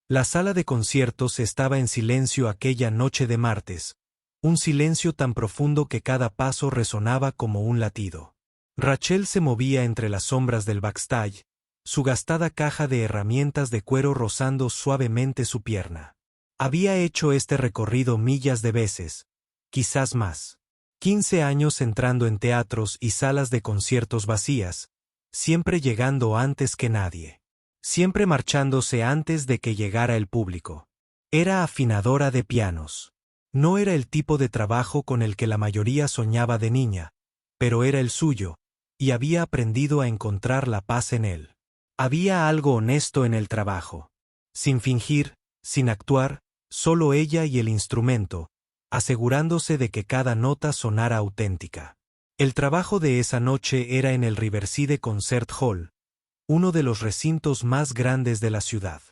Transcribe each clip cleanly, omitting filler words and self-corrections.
La sala de conciertos estaba en silencio aquella noche de martes, un silencio tan profundo que cada paso resonaba como un latido. Rachel se movía entre las sombras del backstage, su gastada caja de herramientas de cuero rozando suavemente su pierna. Había hecho este recorrido millas de veces, quizás más. 15 años entrando en teatros y salas de conciertos vacías, siempre llegando antes que nadie. Siempre marchándose antes de que llegara el público. Era afinadora de pianos. No era el tipo de trabajo con el que la mayoría soñaba de niña, pero era el suyo, y había aprendido a encontrar la paz en él. Había algo honesto en el trabajo. Sin fingir, sin actuar, solo ella y el instrumento, asegurándose de que cada nota sonara auténtica. El trabajo de esa noche era en el Riverside Concert Hall, uno de los recintos más grandes de la ciudad.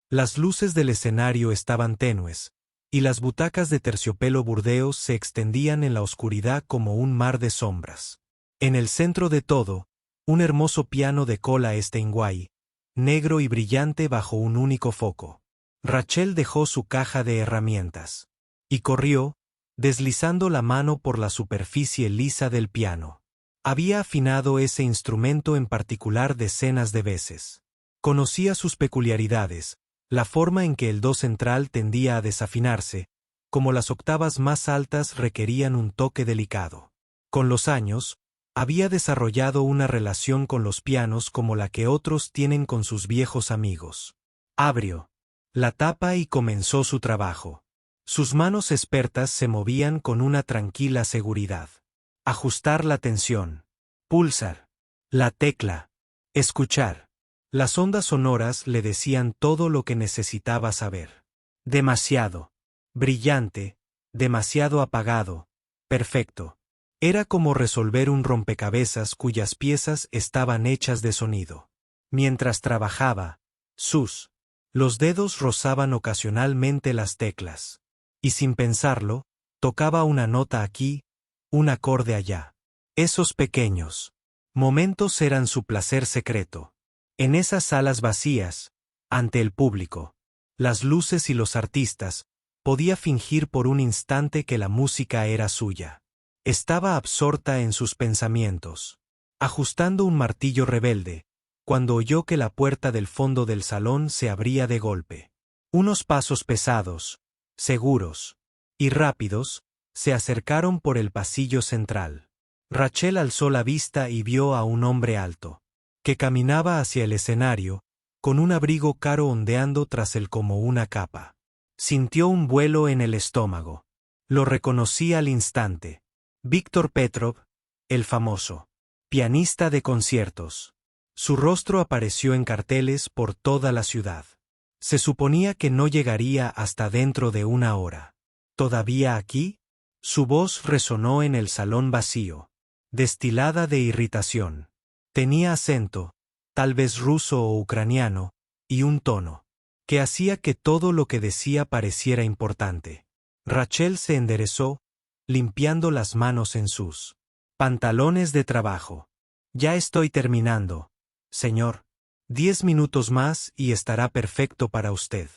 Las luces del escenario estaban tenues, y las butacas de terciopelo burdeos se extendían en la oscuridad como un mar de sombras. En el centro de todo, un hermoso piano de cola Steinway, negro y brillante bajo un único foco. Rachel dejó su caja de herramientas y corrió, deslizando la mano por la superficie lisa del piano. Había afinado ese instrumento en particular decenas de veces. Conocía sus peculiaridades, la forma en que el do central tendía a desafinarse, como las octavas más altas requerían un toque delicado. Con los años, había desarrollado una relación con los pianos como la que otros tienen con sus viejos amigos. Abrió la tapa y comenzó su trabajo. Sus manos expertas se movían con una tranquila seguridad. Ajustar la tensión. Pulsar. La tecla. Escuchar. Las ondas sonoras le decían todo lo que necesitaba saber. Demasiado. Brillante. Demasiado apagado. Perfecto. Era como resolver un rompecabezas cuyas piezas estaban hechas de sonido. Mientras trabajaba, los dedos rozaban ocasionalmente las teclas. Y sin pensarlo, tocaba una nota aquí, un acorde allá. Esos pequeños momentos eran su placer secreto. En esas salas vacías, ante el público, las luces y los artistas, podía fingir por un instante que la música era suya. Estaba absorta en sus pensamientos, ajustando un martillo rebelde, cuando oyó que la puerta del fondo del salón se abría de golpe. Unos pasos pesados, seguros y rápidos, se acercaron por el pasillo central. Rachel alzó la vista y vio a un hombre alto, que caminaba hacia el escenario, con un abrigo caro ondeando tras él como una capa. Sintió un vuelo en el estómago. Lo reconocí al instante. Víctor Petrov, el famoso pianista de conciertos. Su rostro apareció en carteles por toda la ciudad. Se suponía que no llegaría hasta dentro de una hora. ¿Todavía aquí? Su voz resonó en el salón vacío, destilada de irritación. Tenía acento, tal vez ruso o ucraniano, y un tono que hacía que todo lo que decía pareciera importante. Rachel se enderezó, limpiando las manos en sus pantalones de trabajo. Ya estoy terminando, señor. 10 minutos más y estará perfecto para usted.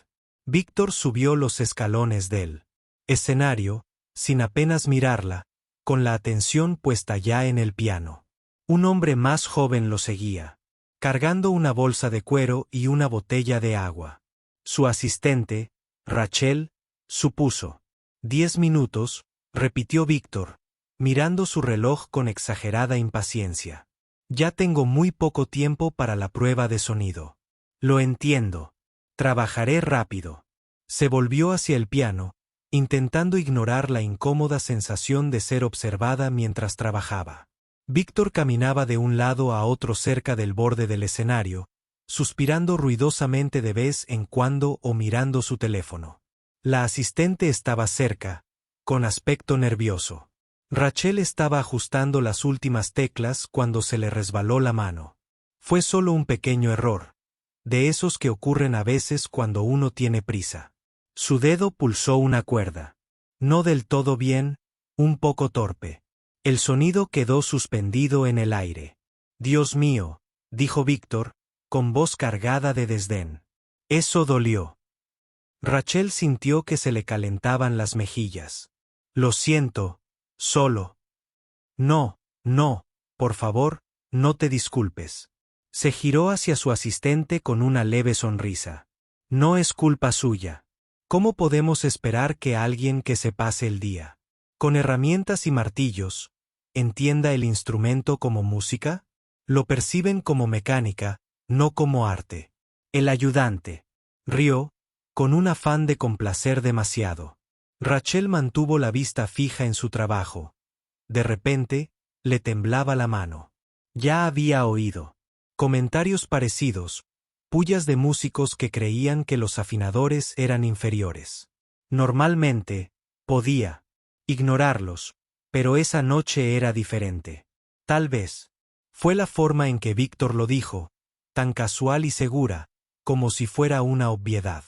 Víctor subió los escalones del escenario, sin apenas mirarla, con la atención puesta ya en el piano. Un hombre más joven lo seguía, cargando una bolsa de cuero y una botella de agua. Su asistente, Rachel, supuso. 10 minutos, repitió Víctor, mirando su reloj con exagerada impaciencia. Ya tengo muy poco tiempo para la prueba de sonido. Lo entiendo. Trabajaré rápido. Se volvió hacia el piano, intentando ignorar la incómoda sensación de ser observada mientras trabajaba. Víctor caminaba de un lado a otro cerca del borde del escenario, suspirando ruidosamente de vez en cuando o mirando su teléfono. La asistente estaba cerca, con aspecto nervioso. Rachel estaba ajustando las últimas teclas cuando se le resbaló la mano. Fue solo un pequeño error, de esos que ocurren a veces cuando uno tiene prisa. Su dedo pulsó una cuerda. No del todo bien, un poco torpe. El sonido quedó suspendido en el aire. Dios mío, dijo Víctor, con voz cargada de desdén. Eso dolió. Rachel sintió que se le calentaban las mejillas. Lo siento, solo. No, no, por favor, no te disculpes. Se giró hacia su asistente con una leve sonrisa. No es culpa suya. ¿Cómo podemos esperar que alguien que se pase el día con herramientas y martillos entienda el instrumento como música? Lo perciben como mecánica, no como arte. El ayudante rió, con un afán de complacer demasiado. Rachel mantuvo la vista fija en su trabajo. De repente, le temblaba la mano. Ya había oído comentarios parecidos, pullas de músicos que creían que los afinadores eran inferiores. Normalmente, podía ignorarlos, pero esa noche era diferente. Tal vez fue la forma en que Víctor lo dijo, tan casual y segura, como si fuera una obviedad.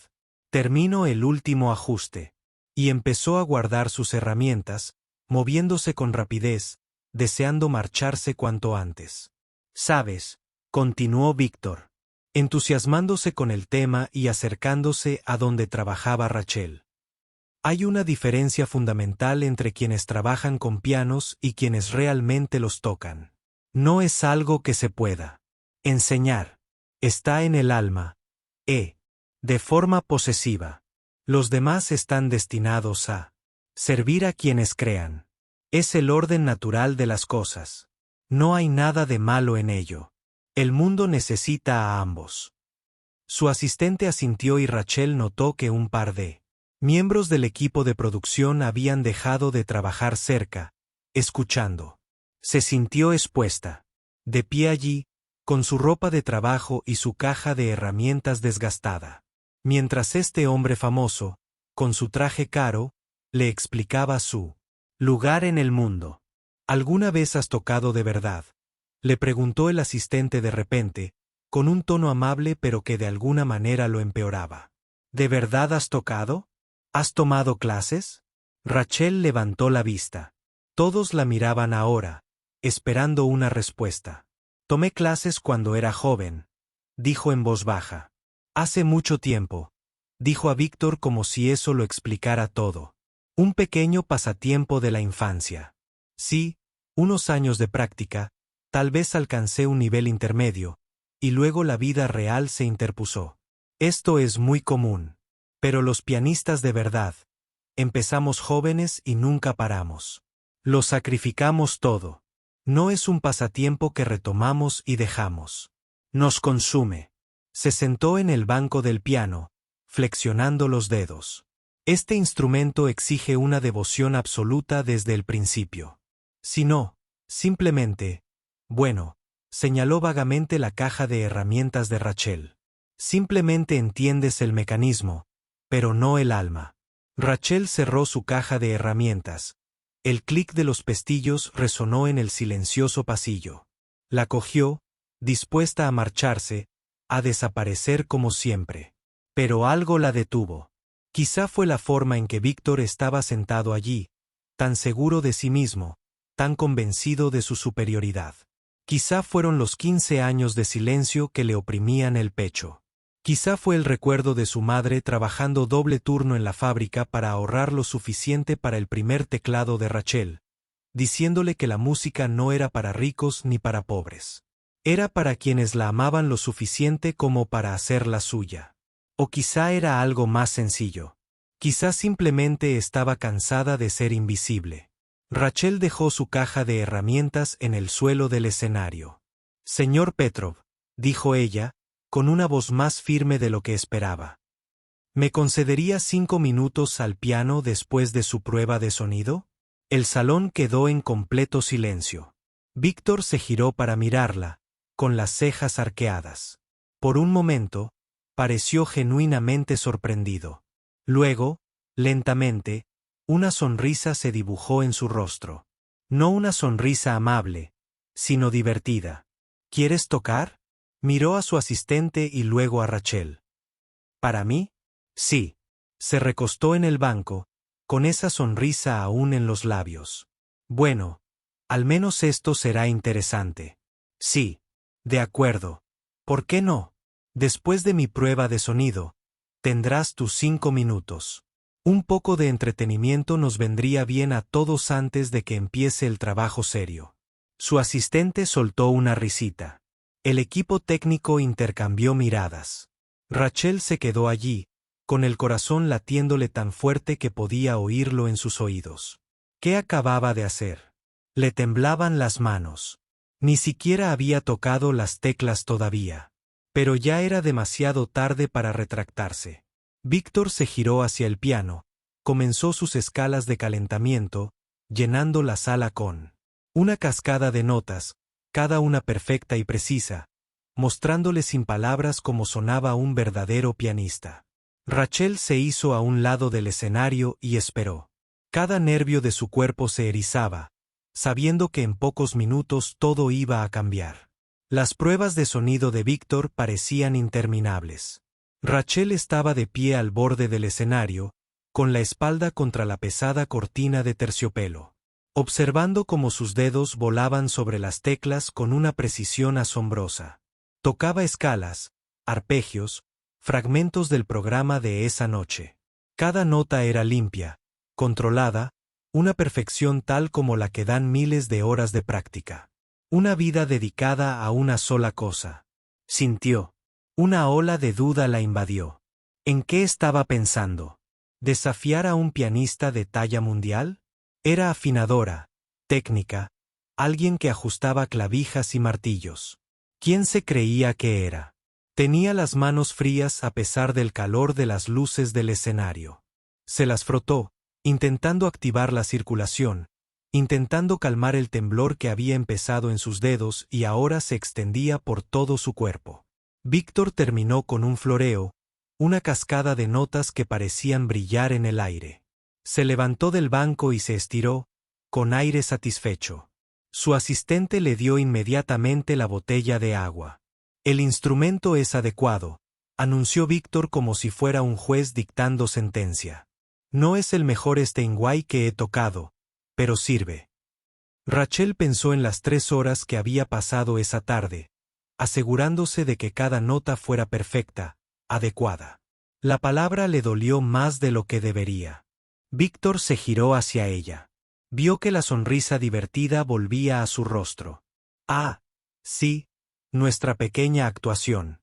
Terminó el último ajuste, y empezó a guardar sus herramientas, moviéndose con rapidez, deseando marcharse cuanto antes. ¿Sabes?, continuó Víctor, entusiasmándose con el tema y acercándose a donde trabajaba Rachel. Hay una diferencia fundamental entre quienes trabajan con pianos y quienes realmente los tocan. No es algo que se pueda enseñar. Está en el alma. De forma posesiva. Los demás están destinados a servir a quienes crean. Es el orden natural de las cosas. No hay nada de malo en ello. El mundo necesita a ambos. Su asistente asintió y Rachel notó que un par de miembros del equipo de producción habían dejado de trabajar cerca, escuchando. Se sintió expuesta, de pie allí, con su ropa de trabajo y su caja de herramientas desgastada, mientras este hombre famoso, con su traje caro, le explicaba su lugar en el mundo. ¿Alguna vez has tocado de verdad?, le preguntó el asistente de repente, con un tono amable pero que de alguna manera lo empeoraba. ¿De verdad has tocado? ¿Has tomado clases? Rachel levantó la vista. Todos la miraban ahora, esperando una respuesta. Tomé clases cuando era joven, dijo en voz baja. Hace mucho tiempo, dijo a Víctor como si eso lo explicara todo. Un pequeño pasatiempo de la infancia. Sí, unos años de práctica, tal vez alcancé un nivel intermedio, y luego la vida real se interpuso. Esto es muy común. Pero los pianistas de verdad, empezamos jóvenes y nunca paramos. Lo sacrificamos todo. No es un pasatiempo que retomamos y dejamos. Nos consume. Se sentó en el banco del piano, flexionando los dedos. Este instrumento exige una devoción absoluta desde el principio. Si no, simplemente, bueno, señaló vagamente la caja de herramientas de Rachel. Simplemente entiendes el mecanismo, pero no el alma. Rachel cerró su caja de herramientas. El clic de los pestillos resonó en el silencioso pasillo. La cogió, dispuesta a marcharse, a desaparecer como siempre. Pero algo la detuvo. Quizá fue la forma en que Víctor estaba sentado allí, tan seguro de sí mismo, tan convencido de su superioridad. Quizá fueron los 15 años de silencio que le oprimían el pecho. Quizá fue el recuerdo de su madre trabajando doble turno en la fábrica para ahorrar lo suficiente para el primer teclado de Rachel, diciéndole que la música no era para ricos ni para pobres. Era para quienes la amaban lo suficiente como para hacerla suya. O quizá era algo más sencillo. Quizá simplemente estaba cansada de ser invisible. Rachel dejó su caja de herramientas en el suelo del escenario. Señor Petrov, dijo ella, con una voz más firme de lo que esperaba. ¿Me concedería 5 minutos al piano después de su prueba de sonido? El salón quedó en completo silencio. Víctor se giró para mirarla, con las cejas arqueadas. Por un momento, pareció genuinamente sorprendido. Luego, lentamente, una sonrisa se dibujó en su rostro. No una sonrisa amable, sino divertida. ¿Quieres tocar? Miró a su asistente y luego a Rachel. ¿Para mí? Sí. Se recostó en el banco, con esa sonrisa aún en los labios. Bueno, al menos esto será interesante. Sí. De acuerdo. ¿Por qué no? Después de mi prueba de sonido, Tendrás tus 5 minutos. Un poco de entretenimiento nos vendría bien a todos antes de que empiece el trabajo serio. Su asistente soltó una risita. El equipo técnico intercambió miradas. Rachel se quedó allí, con el corazón latiéndole tan fuerte que podía oírlo en sus oídos. ¿Qué acababa de hacer? Le temblaban las manos. Ni siquiera había tocado las teclas todavía. Pero ya era demasiado tarde para retractarse. Víctor se giró hacia el piano, comenzó sus escalas de calentamiento, llenando la sala con una cascada de notas, cada una perfecta y precisa, mostrándole sin palabras cómo sonaba un verdadero pianista. Rachel se hizo a un lado del escenario y esperó. Cada nervio de su cuerpo se erizaba, sabiendo que en pocos minutos todo iba a cambiar. Las pruebas de sonido de Víctor parecían interminables. Rachel estaba de pie al borde del escenario, con la espalda contra la pesada cortina de terciopelo, observando cómo sus dedos volaban sobre las teclas con una precisión asombrosa. Tocaba escalas, arpegios, fragmentos del programa de esa noche. Cada nota era limpia, controlada, una perfección tal como la que dan miles de horas de práctica. Una vida dedicada a una sola cosa. Sintió. Una ola de duda la invadió. ¿En qué estaba pensando? ¿Desafiar a un pianista de talla mundial? Era afinadora, técnica, alguien que ajustaba clavijas y martillos. ¿Quién se creía que era? Tenía las manos frías a pesar del calor de las luces del escenario. Se las frotó, intentando activar la circulación, intentando calmar el temblor que había empezado en sus dedos y ahora se extendía por todo su cuerpo. Víctor terminó con un floreo, una cascada de notas que parecían brillar en el aire. Se levantó del banco y se estiró, con aire satisfecho. Su asistente le dio inmediatamente la botella de agua. El instrumento es adecuado, anunció Víctor como si fuera un juez dictando sentencia. No es el mejor Steinway que he tocado, pero sirve. Rachel pensó en las 3 horas que había pasado esa tarde, asegurándose de que cada nota fuera perfecta, adecuada. La palabra le dolió más de lo que debería. Víctor se giró hacia ella. Vio que la sonrisa divertida volvía a su rostro. Ah, sí, nuestra pequeña actuación.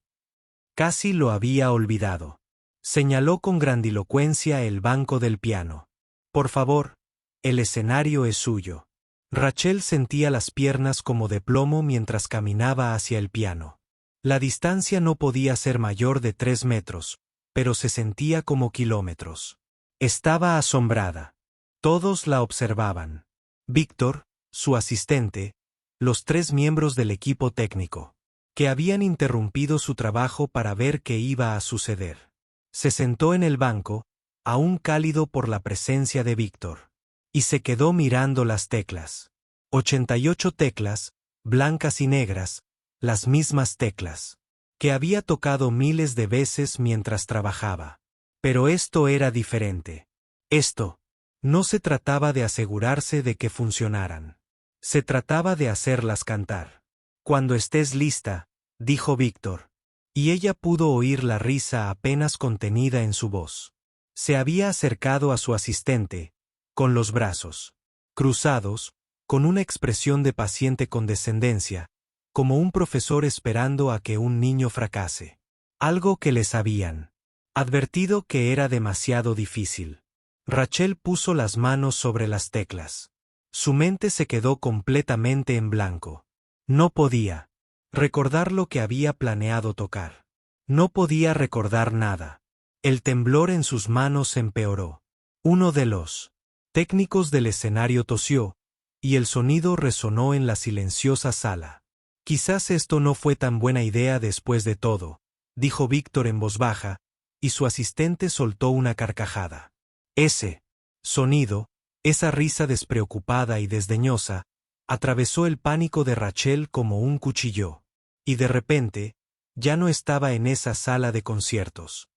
Casi lo había olvidado. Señaló con grandilocuencia el banco del piano. Por favor, el escenario es suyo. Rachel sentía las piernas como de plomo mientras caminaba hacia el piano. La distancia no podía ser mayor de 3 metros, pero se sentía como kilómetros. Estaba asombrada. Todos la observaban. Víctor, su asistente, los 3 miembros del equipo técnico, que habían interrumpido su trabajo para ver qué iba a suceder. Se sentó en el banco, aún cálido por la presencia de Víctor. Y se quedó mirando las teclas. 88 teclas, blancas y negras, las mismas teclas, que había tocado miles de veces mientras trabajaba. Pero esto era diferente. Esto, no se trataba de asegurarse de que funcionaran. Se trataba de hacerlas cantar. Cuando estés lista, dijo Víctor. Y ella pudo oír la risa apenas contenida en su voz. Se había acercado a su asistente, con los brazos cruzados, con una expresión de paciente condescendencia, como un profesor esperando a que un niño fracase. Algo que les habían advertido que era demasiado difícil. Rachel puso las manos sobre las teclas. Su mente se quedó completamente en blanco. No podía recordar lo que había planeado tocar. No podía recordar nada. El temblor en sus manos empeoró. Uno de los técnicos del escenario tosió, y el sonido resonó en la silenciosa sala. Quizás esto no fue tan buena idea después de todo, dijo Víctor en voz baja, y su asistente soltó una carcajada. Ese sonido, esa risa despreocupada y desdeñosa, atravesó el pánico de Rachel como un cuchillo. Y de repente, ya no estaba en esa sala de conciertos.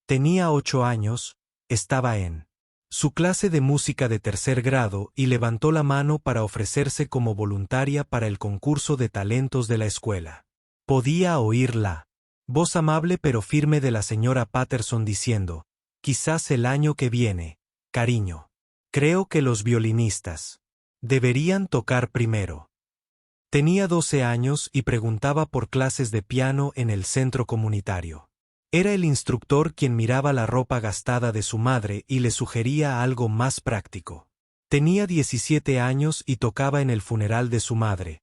Tenía 8 años, estaba en su clase de música de 3er grado y levantó la mano para ofrecerse como voluntaria para el concurso de talentos de la escuela. Podía oír la Voz amable pero firme de la señora Patterson diciendo, quizás el año que viene, cariño. Creo que los violinistas deberían tocar primero. Tenía 12 años y preguntaba por clases de piano en el centro comunitario. Era el instructor quien miraba la ropa gastada de su madre y le sugería algo más práctico. Tenía 17 años y tocaba en el funeral de su madre.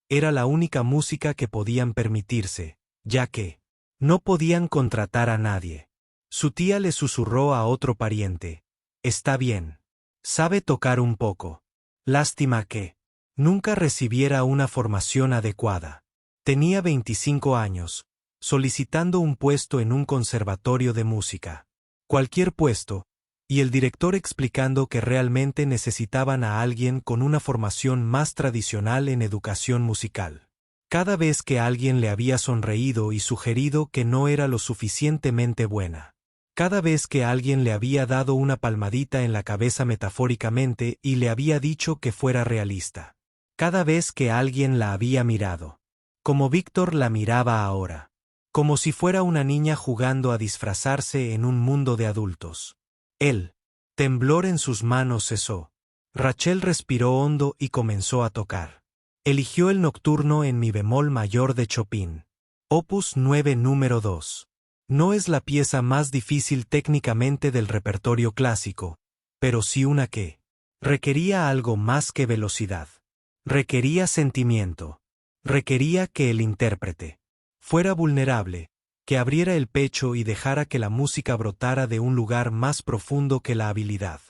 Era la única música que podían permitirse, ya que no podían contratar a nadie. Su tía le susurró a otro pariente, está bien. Sabe tocar un poco. Lástima que nunca recibiera una formación adecuada. Tenía 25 años, solicitando un puesto en un conservatorio de música. Cualquier puesto, y el director explicando que realmente necesitaban a alguien con una formación más tradicional en educación musical. Cada vez que alguien le había sonreído y sugerido que no era lo suficientemente buena. Cada vez que alguien le había dado una palmadita en la cabeza metafóricamente y le había dicho que fuera realista. Cada vez que alguien la había mirado. Como Víctor la miraba ahora. Como si fuera una niña jugando a disfrazarse en un mundo de adultos. El temblor en sus manos cesó. Rachel respiró hondo y comenzó a tocar. Eligió el nocturno en mi bemol mayor de Chopin. Opus 9 número 2. No es la pieza más difícil técnicamente del repertorio clásico, pero sí una que requería algo más que velocidad. Requería sentimiento. Requería que el intérprete fuera vulnerable, que abriera el pecho y dejara que la música brotara de un lugar más profundo que la habilidad.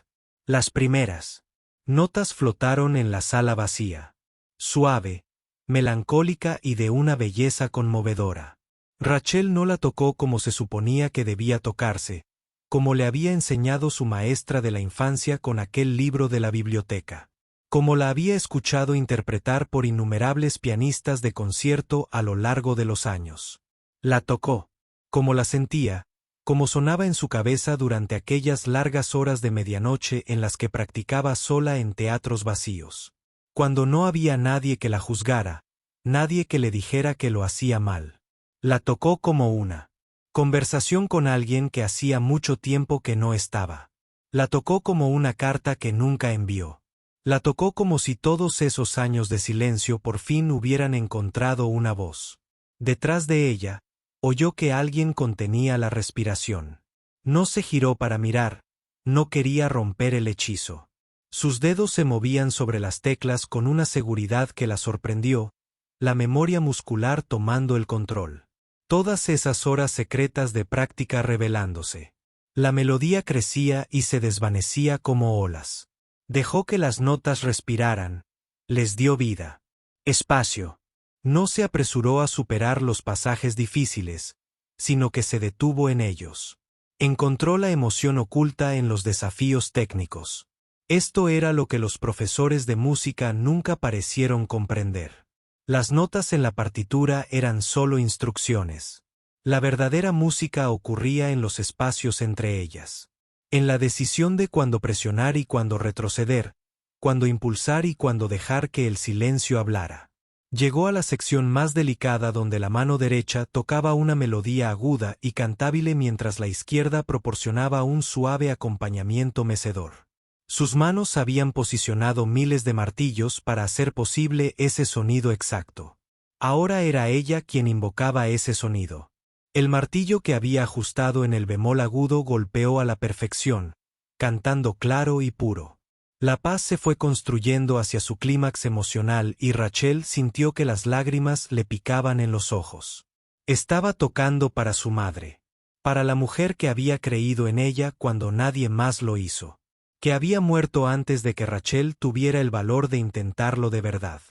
Las primeras notas flotaron en la sala vacía. Suave, melancólica y de una belleza conmovedora. Rachel no la tocó como se suponía que debía tocarse, como le había enseñado su maestra de la infancia con aquel libro de la biblioteca, como la había escuchado interpretar por innumerables pianistas de concierto a lo largo de los años. La tocó, como la sentía, como sonaba en su cabeza durante aquellas largas horas de medianoche en las que practicaba sola en teatros vacíos. Cuando no había nadie que la juzgara, nadie que le dijera que lo hacía mal. La tocó como una conversación con alguien que hacía mucho tiempo que no estaba. La tocó como una carta que nunca envió. La tocó como si todos esos años de silencio por fin hubieran encontrado una voz. Detrás de ella, oyó que alguien contenía la respiración. No se giró para mirar, no quería romper el hechizo. Sus dedos se movían sobre las teclas con una seguridad que la sorprendió, la memoria muscular tomando el control. Todas esas horas secretas de práctica revelándose. La melodía crecía y se desvanecía como olas. Dejó que las notas respiraran, les dio vida. Espacio. No se apresuró a superar los pasajes difíciles, sino que se detuvo en ellos. Encontró la emoción oculta en los desafíos técnicos. Esto era lo que los profesores de música nunca parecieron comprender. Las notas en la partitura eran solo instrucciones. La verdadera música ocurría en los espacios entre ellas. En la decisión de cuándo presionar y cuándo retroceder, cuándo impulsar y cuándo dejar que el silencio hablara. Llegó a la sección más delicada donde la mano derecha tocaba una melodía aguda y cantable mientras la izquierda proporcionaba un suave acompañamiento mecedor. Sus manos habían posicionado miles de martillos para hacer posible ese sonido exacto. Ahora era ella quien invocaba ese sonido. El martillo que había ajustado en el bemol agudo golpeó a la perfección, cantando claro y puro. La paz se fue construyendo hacia su clímax emocional y Rachel sintió que las lágrimas le picaban en los ojos. Estaba tocando para su madre, para la mujer que había creído en ella cuando nadie más lo hizo, que había muerto antes de que Rachel tuviera el valor de intentarlo de verdad.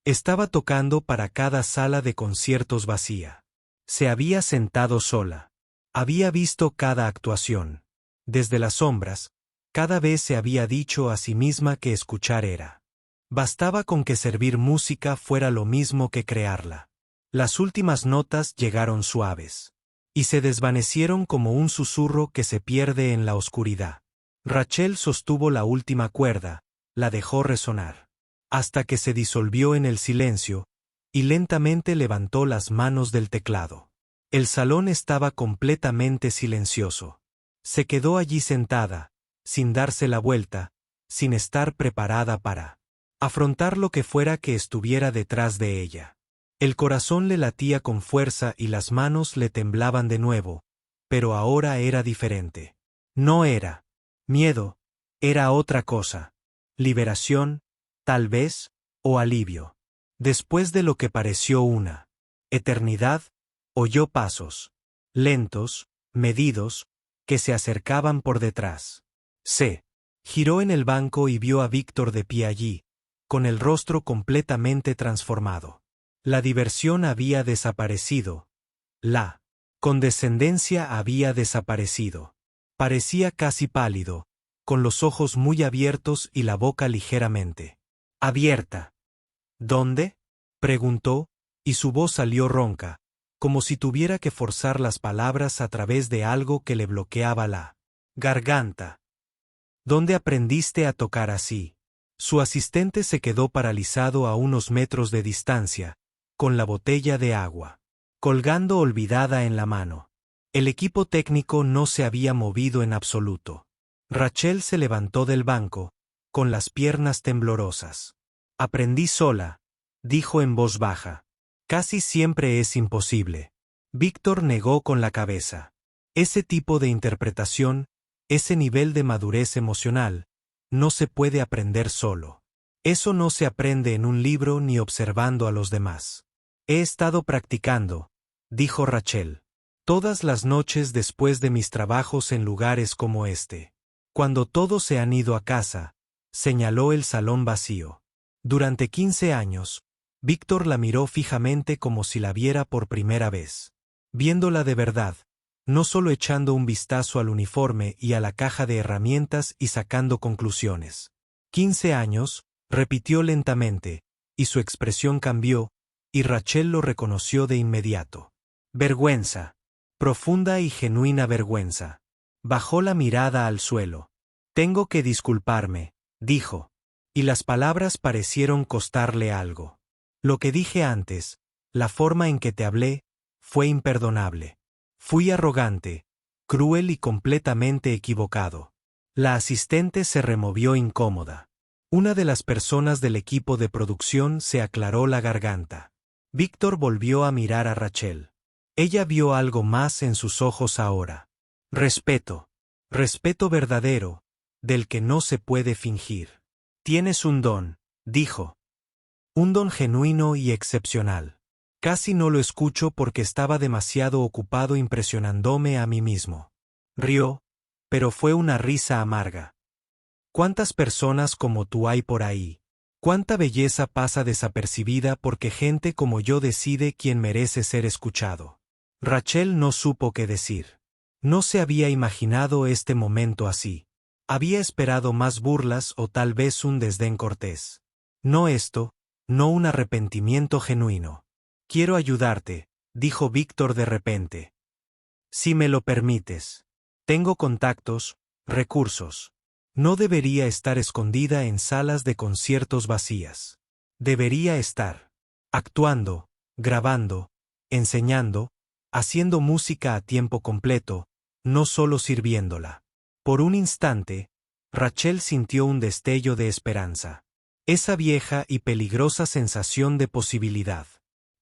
Estaba tocando para cada sala de conciertos vacía. Se había sentado sola. Había visto cada actuación. Desde las sombras, cada vez se había dicho a sí misma que escuchar era. Bastaba con que servir música fuera lo mismo que crearla. Las últimas notas llegaron suaves. Y se desvanecieron como un susurro que se pierde en la oscuridad. Rachel sostuvo la última cuerda, la dejó resonar, hasta que se disolvió en el silencio, y lentamente levantó las manos del teclado. El salón estaba completamente silencioso. Se quedó allí sentada, sin darse la vuelta, sin estar preparada para afrontar lo que fuera que estuviera detrás de ella. El corazón le latía con fuerza y las manos le temblaban de nuevo, pero ahora era diferente. No era miedo, era otra cosa. Liberación, tal vez, o alivio. Después de lo que pareció una eternidad, oyó pasos, lentos, medidos, que se acercaban por detrás. Se giró en el banco y vio a Víctor de pie allí, con el rostro completamente transformado. La diversión había desaparecido. La condescendencia había desaparecido. Parecía casi pálido, con los ojos muy abiertos y la boca ligeramente abierta. ¿Dónde?, preguntó, y su voz salió ronca, como si tuviera que forzar las palabras a través de algo que le bloqueaba la garganta. ¿Dónde aprendiste a tocar así? Su asistente se quedó paralizado a unos metros de distancia, con la botella de agua colgando olvidada en la mano. El equipo técnico no se había movido en absoluto. Rachel se levantó del banco, con las piernas temblorosas. Aprendí sola, dijo en voz baja. Casi siempre es imposible. Víctor negó con la cabeza. Ese tipo de interpretación, ese nivel de madurez emocional, no se puede aprender solo. Eso no se aprende en un libro ni observando a los demás. He estado practicando, dijo Rachel, todas las noches después de mis trabajos en lugares como este. Cuando todos se han ido a casa, señaló el salón vacío. Durante 15 años, Víctor la miró fijamente como si la viera por primera vez. Viéndola de verdad, no solo echando un vistazo al uniforme y a la caja de herramientas y sacando conclusiones. 15 años, repitió lentamente, y su expresión cambió, y Rachel lo reconoció de inmediato. Vergüenza. Profunda y genuina vergüenza. Bajó la mirada al suelo. Tengo que disculparme, dijo. Y las palabras parecieron costarle algo. Lo que dije antes, la forma en que te hablé, fue imperdonable. Fui arrogante, cruel y completamente equivocado. La asistente se removió incómoda. Una de las personas del equipo de producción se aclaró la garganta. Víctor volvió a mirar a Rachel. Ella vio algo más en sus ojos ahora. Respeto. Respeto verdadero, del que no se puede fingir. Tienes un don, dijo. Un don genuino y excepcional. Casi no lo escucho porque estaba demasiado ocupado impresionándome a mí mismo. Rió, pero fue una risa amarga. ¿Cuántas personas como tú hay por ahí? ¿Cuánta belleza pasa desapercibida porque gente como yo decide quién merece ser escuchado? Rachel no supo qué decir. No se había imaginado este momento así. Había esperado más burlas o tal vez un desdén cortés. No esto, no un arrepentimiento genuino. Quiero ayudarte, dijo Víctor de repente. Si me lo permites. Tengo contactos, recursos. No debería estar escondida en salas de conciertos vacías. Debería estar actuando, grabando, enseñando, haciendo música a tiempo completo, no solo sirviéndola. Por un instante, Rachel sintió un destello de esperanza. Esa vieja y peligrosa sensación de posibilidad.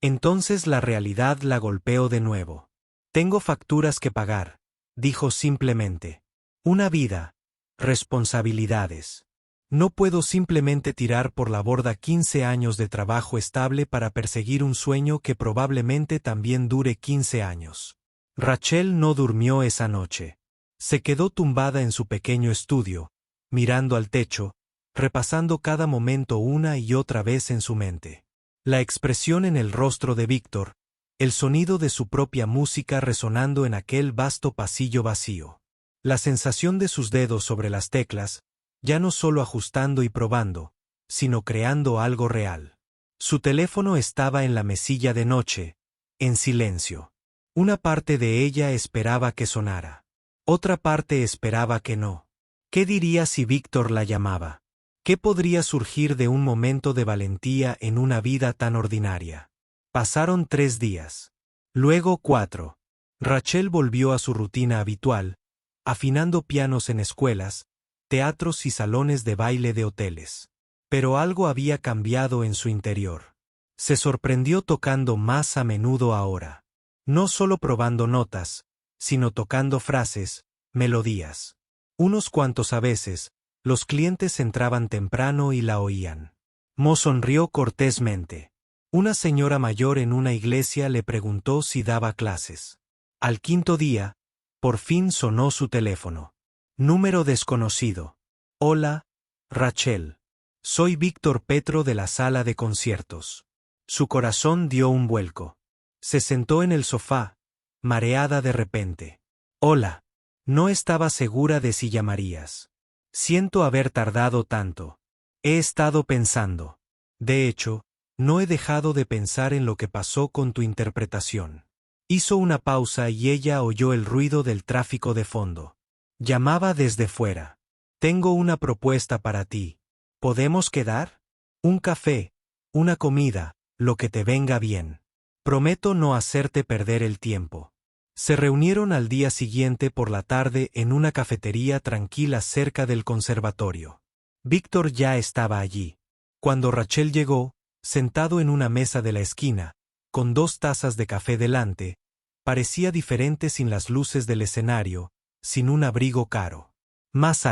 Entonces la realidad la golpeó de nuevo. Tengo facturas que pagar, dijo simplemente. Una vida. Responsabilidades. No puedo simplemente tirar por la borda 15 años de trabajo estable para perseguir un sueño que probablemente también dure 15 años. Rachel no durmió esa noche. Se quedó tumbada en su pequeño estudio, mirando al techo, repasando cada momento una y otra vez en su mente. La expresión en el rostro de Víctor, el sonido de su propia música resonando en aquel vasto pasillo vacío. La sensación de sus dedos sobre las teclas, ya no solo ajustando y probando, sino creando algo real. Su teléfono estaba en la mesilla de noche, en silencio. Una parte de ella esperaba que sonara. Otra parte esperaba que no. ¿Qué diría si Víctor la llamaba? ¿Qué podría surgir de un momento de valentía en una vida tan ordinaria? Pasaron 3 días. Luego 4. Rachel volvió a su rutina habitual, afinando pianos en escuelas, teatros y salones de baile de hoteles. Pero algo había cambiado en su interior. Se sorprendió tocando más a menudo ahora. No solo probando notas, sino tocando frases, melodías. Unos cuantos a veces, los clientes entraban temprano y la oían. Mo sonrió cortésmente. Una señora mayor en una iglesia le preguntó si daba clases. Al quinto día, por fin sonó su teléfono. Número desconocido. Hola, Rachel. Soy Víctor Petro de la sala de conciertos. Su corazón dio un vuelco. Se sentó en el sofá, mareada de repente. Hola. No estaba segura de si llamarías. Siento haber tardado tanto. He estado pensando. De hecho, no he dejado de pensar en lo que pasó con tu interpretación. Hizo una pausa y ella oyó el ruido del tráfico de fondo. Llamaba desde fuera. Tengo una propuesta para ti. ¿Podemos quedar? Un café, una comida, lo que te venga bien. Prometo no hacerte perder el tiempo. Se reunieron al día siguiente por la tarde en una cafetería tranquila cerca del conservatorio. Víctor ya estaba allí. Cuando Rachel llegó, sentado en una mesa de la esquina, con 2 tazas de café delante, parecía diferente sin las luces del escenario, sin un abrigo caro. Más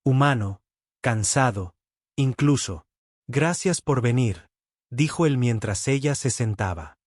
humano, cansado, incluso. Gracias por venir, dijo él mientras ella se sentaba.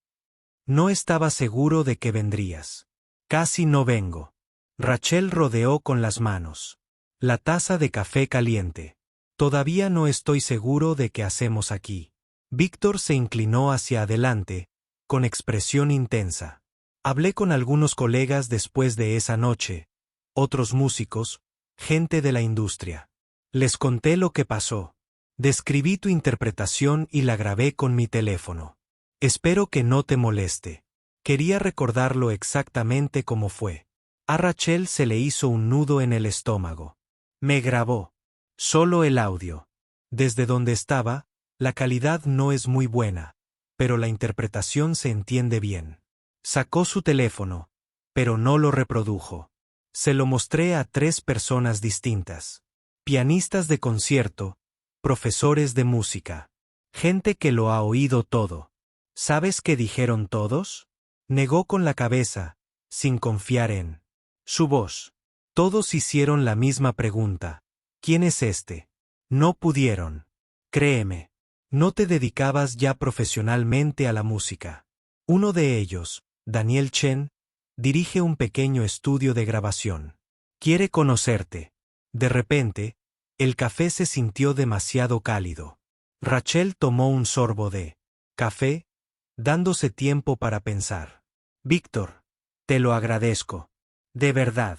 No estaba seguro de que vendrías. Casi no vengo. Rachel rodeó con las manos la taza de café caliente. Todavía no estoy seguro de qué hacemos aquí. Víctor se inclinó hacia adelante, con expresión intensa. Hablé con algunos colegas después de esa noche, otros músicos, gente de la industria. Les conté lo que pasó. Describí tu interpretación y la grabé con mi teléfono. Espero que no te moleste. Quería recordarlo exactamente como fue. A Rachel se le hizo un nudo en el estómago. Me grabó. Solo el audio. Desde donde estaba, la calidad no es muy buena, pero la interpretación se entiende bien. Sacó su teléfono, pero no lo reprodujo. Se lo mostré a 3 personas distintas. Pianistas de concierto, profesores de música. Gente que lo ha oído todo. ¿Sabes qué dijeron todos? Negó con la cabeza, sin confiar en su voz. Todos hicieron la misma pregunta. ¿Quién es este? No pudieron. Créeme. No te dedicabas ya profesionalmente a la música. Uno de ellos, Daniel Chen, dirige un pequeño estudio de grabación. Quiere conocerte. De repente, el café se sintió demasiado cálido. Rachel tomó un sorbo de café, dándose tiempo para pensar. Víctor, te lo agradezco. De verdad.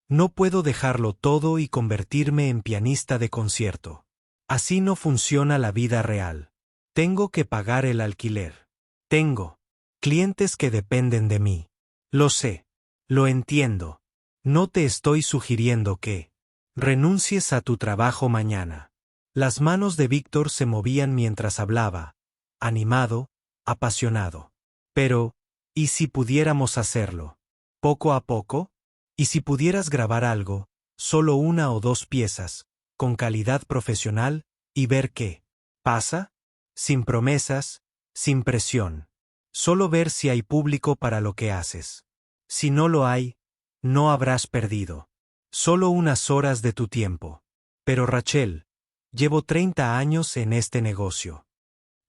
No puedo dejarlo todo y convertirme en pianista de concierto. Así no funciona la vida real. Tengo que pagar el alquiler. Tengo clientes que dependen de mí. Lo sé. Lo entiendo. No te estoy sugiriendo que renuncies a tu trabajo mañana. Las manos de Víctor se movían mientras hablaba, animado, apasionado. Pero, ¿y si pudiéramos hacerlo? Poco a poco. ¿Y si pudieras grabar algo, solo 1 o 2 piezas, con calidad profesional, y ver qué pasa? Sin promesas, sin presión. Solo ver si hay público para lo que haces. Si no lo hay, no habrás perdido. Solo unas horas de tu tiempo. Pero Rachel, llevo 30 años en este negocio.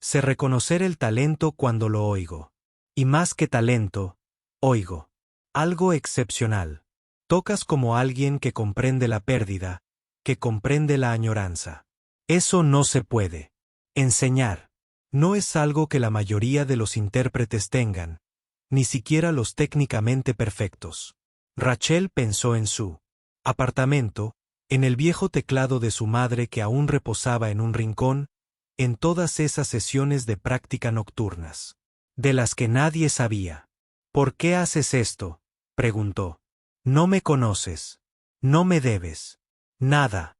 Sé reconocer el talento cuando lo oigo. Y más que talento, oigo algo excepcional. Tocas como alguien que comprende la pérdida, que comprende la añoranza. Eso no se puede enseñar. No es algo que la mayoría de los intérpretes tengan, ni siquiera los técnicamente perfectos. Rachel pensó en su apartamento, en el viejo teclado de su madre que aún reposaba en un rincón, en todas esas sesiones de práctica nocturnas, de las que nadie sabía. ¿Por qué haces esto?, preguntó. No me conoces. No me debes nada.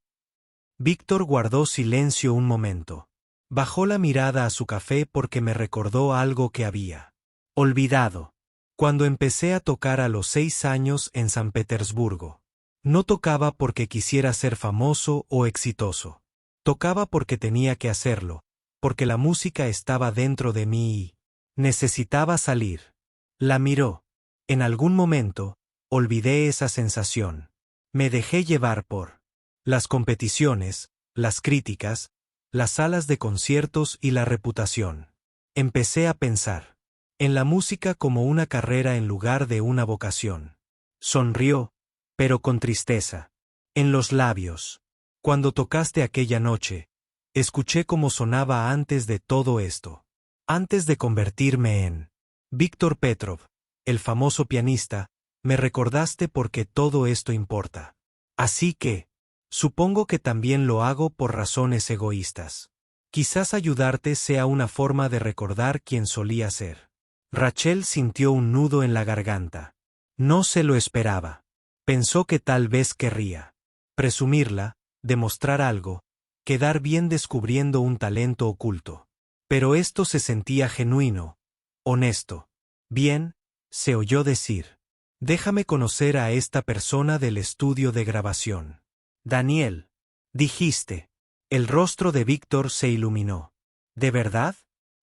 Víctor guardó silencio un momento. Bajó la mirada a su café porque me recordó algo que había olvidado. Cuando empecé a tocar a los 6 años en San Petersburgo. No tocaba porque quisiera ser famoso o exitoso. Tocaba porque tenía que hacerlo, porque la música estaba dentro de mí y necesitaba salir. La miró. En algún momento, olvidé esa sensación. Me dejé llevar por las competiciones, las críticas, las salas de conciertos y la reputación. Empecé a pensar en la música como una carrera en lugar de una vocación. Sonrió, pero con tristeza. En los labios. Cuando tocaste aquella noche, escuché cómo sonaba antes de todo esto. Antes de convertirme en Víctor Petrov, el famoso pianista, me recordaste porque todo esto importa. Así que, supongo que también lo hago por razones egoístas. Quizás ayudarte sea una forma de recordar quién solía ser. Rachel sintió un nudo en la garganta. No se lo esperaba. Pensó que tal vez querría presumirla, demostrar algo, quedar bien descubriendo un talento oculto. Pero esto se sentía genuino, honesto. Bien, se oyó decir. Déjame conocer a esta persona del estudio de grabación. Daniel, dijiste. El rostro de Víctor se iluminó. ¿De verdad?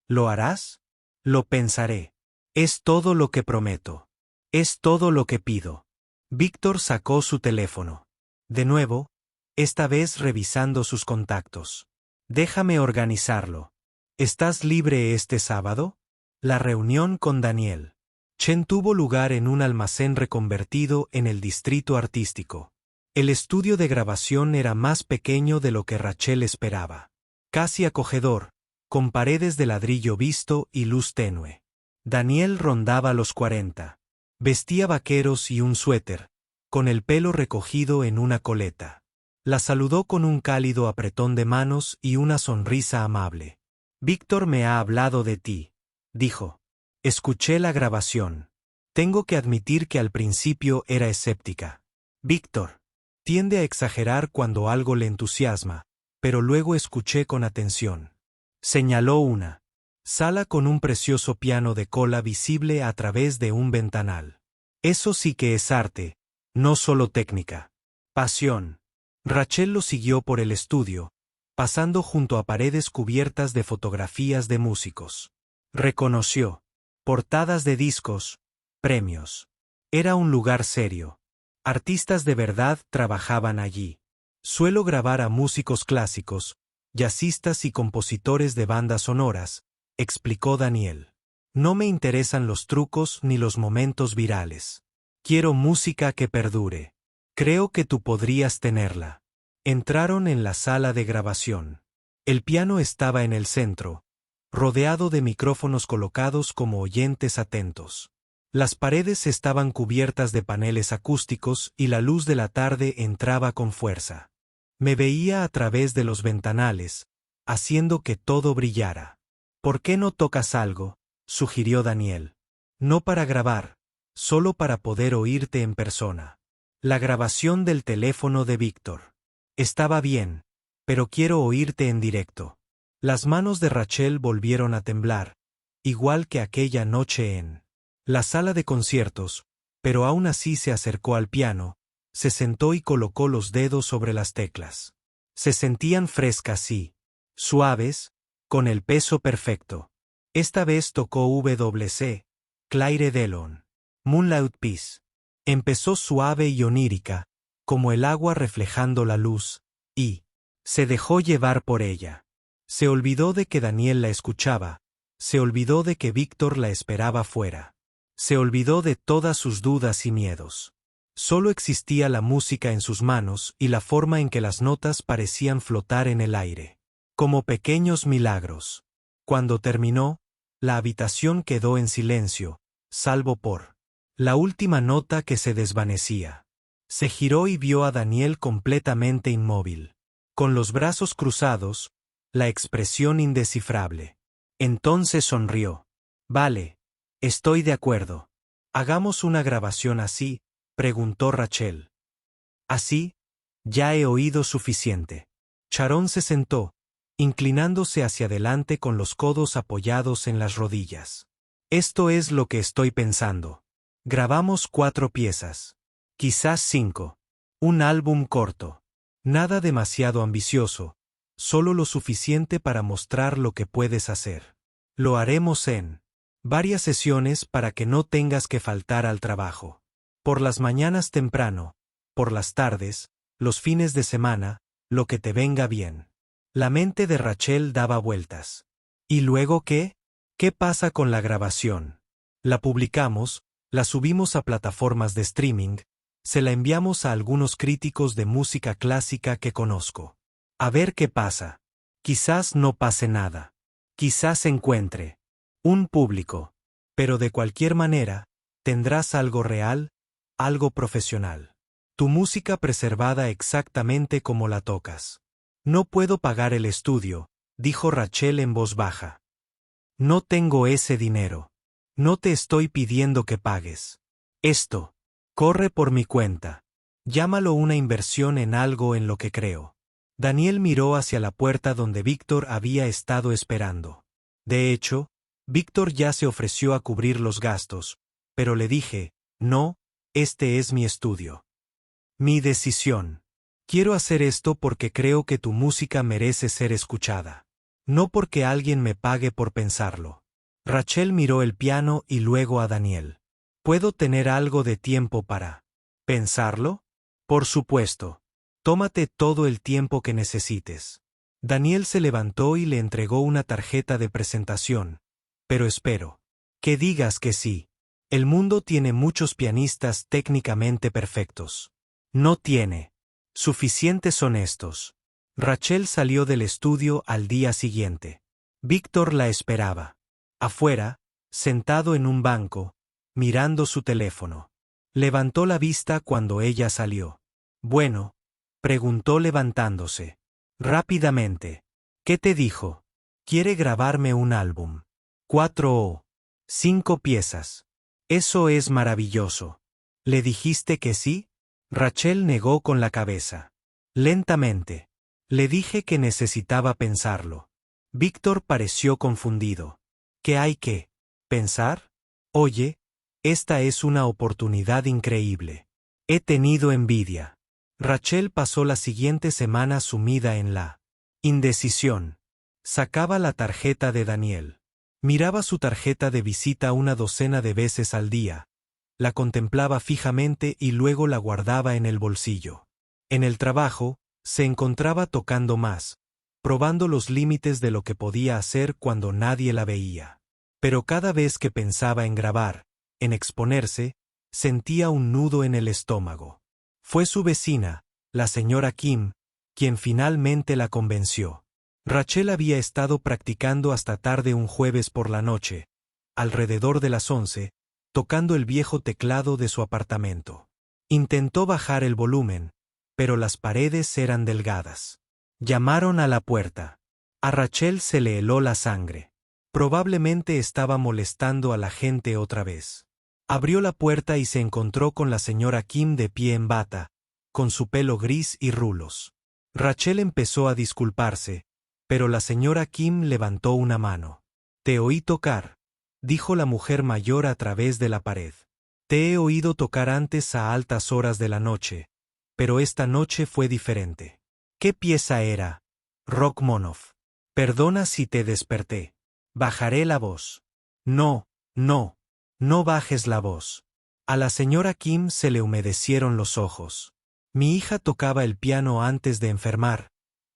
¿Lo harás? Lo pensaré. Es todo lo que prometo. Es todo lo que pido. Víctor sacó su teléfono. De nuevo, esta vez revisando sus contactos. Déjame organizarlo. ¿Estás libre este sábado? La reunión con Daniel Chen tuvo lugar en un almacén reconvertido en el distrito artístico. El estudio de grabación era más pequeño de lo que Rachel esperaba. Casi acogedor, con paredes de ladrillo visto y luz tenue. Daniel rondaba los 40. Vestía vaqueros y un suéter, con el pelo recogido en una coleta. La saludó con un cálido apretón de manos y una sonrisa amable. Víctor me ha hablado de ti, dijo. Escuché la grabación. Tengo que admitir que al principio era escéptica. Víctor tiende a exagerar cuando algo le entusiasma, pero luego escuché con atención. Señaló una sala con un precioso piano de cola visible a través de un ventanal. Eso sí que es arte, no solo técnica. Pasión. Rachel lo siguió por el estudio, pasando junto a paredes cubiertas de fotografías de músicos. Reconoció portadas de discos, premios. Era un lugar serio. Artistas de verdad trabajaban allí. Suelo grabar a músicos clásicos, jazzistas y compositores de bandas sonoras, explicó Daniel. No me interesan los trucos ni los momentos virales. Quiero música que perdure. Creo que tú podrías tenerla. Entraron en la sala de grabación. El piano estaba en el centro, rodeado de micrófonos colocados como oyentes atentos. Las paredes estaban cubiertas de paneles acústicos y la luz de la tarde entraba con fuerza. Me veía a través de los ventanales, haciendo que todo brillara. ¿Por qué no tocas algo?, sugirió Daniel. No para grabar, solo para poder oírte en persona. La grabación del teléfono de Víctor. Estaba bien, pero quiero oírte en directo. Las manos de Rachel volvieron a temblar, igual que aquella noche en la sala de conciertos, pero aún así se acercó al piano, se sentó y colocó los dedos sobre las teclas. Se sentían frescas y suaves, con el peso perfecto. Esta vez tocó WC, Claire Delon, Moonlight Peace. Empezó suave y onírica, como el agua reflejando la luz, y se dejó llevar por ella. Se olvidó de que Daniel la escuchaba, se olvidó de que Víctor la esperaba fuera. Se olvidó de todas sus dudas y miedos. Solo existía la música en sus manos y la forma en que las notas parecían flotar en el aire, como pequeños milagros. Cuando terminó, la habitación quedó en silencio, salvo por la última nota que se desvanecía. Se giró y vio a Daniel completamente inmóvil, con los brazos cruzados, la expresión indescifrable. Entonces sonrió. Vale, estoy de acuerdo. ¿Hagamos una grabación así?, preguntó Rachel. ¿Así? Ya he oído suficiente. Sharon se sentó, inclinándose hacia adelante con los codos apoyados en las rodillas. Esto es lo que estoy pensando. Grabamos 4 piezas. Quizás 5. Un álbum corto. Nada demasiado ambicioso, solo lo suficiente para mostrar lo que puedes hacer. Lo haremos en varias sesiones para que no tengas que faltar al trabajo. Por las mañanas temprano, por las tardes, los fines de semana, lo que te venga bien. La mente de Rachel daba vueltas. ¿Y luego qué? ¿Qué pasa con la grabación? La publicamos, la subimos a plataformas de streaming, se la enviamos a algunos críticos de música clásica que conozco. A ver qué pasa. Quizás no pase nada. Quizás encuentre un público. Pero de cualquier manera, tendrás algo real, algo profesional. Tu música preservada exactamente como la tocas. No puedo pagar el estudio, dijo Rachel en voz baja. No tengo ese dinero. No te estoy pidiendo que pagues. Esto corre por mi cuenta. Llámalo una inversión en algo en lo que creo. Daniel miró hacia la puerta donde Víctor había estado esperando. De hecho, Víctor ya se ofreció a cubrir los gastos, pero le dije, no, este es mi estudio. Mi decisión. Quiero hacer esto porque creo que tu música merece ser escuchada. No porque alguien me pague por pensarlo. Rachel miró el piano y luego a Daniel. ¿Puedo tener algo de tiempo para pensarlo? Por supuesto. Tómate todo el tiempo que necesites. Daniel se levantó y le entregó una tarjeta de presentación. Pero espero que digas que sí. El mundo tiene muchos pianistas técnicamente perfectos. No tiene suficientes honestos. Rachel salió del estudio al día siguiente. Víctor la esperaba. Afuera, sentado en un banco, mirando su teléfono. Levantó la vista cuando ella salió. Bueno, preguntó levantándose. Rápidamente. ¿Qué te dijo? Quiere grabarme un álbum. 4 o 5 piezas. Eso es maravilloso. ¿Le dijiste que sí? Rachel negó con la cabeza. Lentamente. Le dije que necesitaba pensarlo. Víctor pareció confundido. ¿Qué hay que pensar? Oye, esta es una oportunidad increíble. He tenido envidia. Rachel pasó la siguiente semana sumida en la indecisión. Sacaba la tarjeta de Daniel. Miraba su tarjeta de visita una docena de veces al día. La contemplaba fijamente y luego la guardaba en el bolsillo. En el trabajo, se encontraba tocando más, probando los límites de lo que podía hacer cuando nadie la veía. Pero cada vez que pensaba en grabar, en exponerse, sentía un nudo en el estómago. Fue su vecina, la señora Kim, quien finalmente la convenció. Rachel había estado practicando hasta tarde un jueves por la noche, alrededor de las 11, tocando el viejo teclado de su apartamento. Intentó bajar el volumen, pero las paredes eran delgadas. Llamaron a la puerta. A Rachel se le heló la sangre. Probablemente estaba molestando a la gente otra vez. Abrió la puerta y se encontró con la señora Kim de pie en bata, con su pelo gris y rulos. Rachel empezó a disculparse, pero la señora Kim levantó una mano. Te oí tocar, dijo la mujer mayor a través de la pared. Te he oído tocar antes a altas horas de la noche, pero esta noche fue diferente. ¿Qué pieza era? Rachmaninoff. Perdona si te desperté. Bajaré la voz. No, no, no bajes la voz. A la señora Kim se le humedecieron los ojos. Mi hija tocaba el piano antes de enfermar,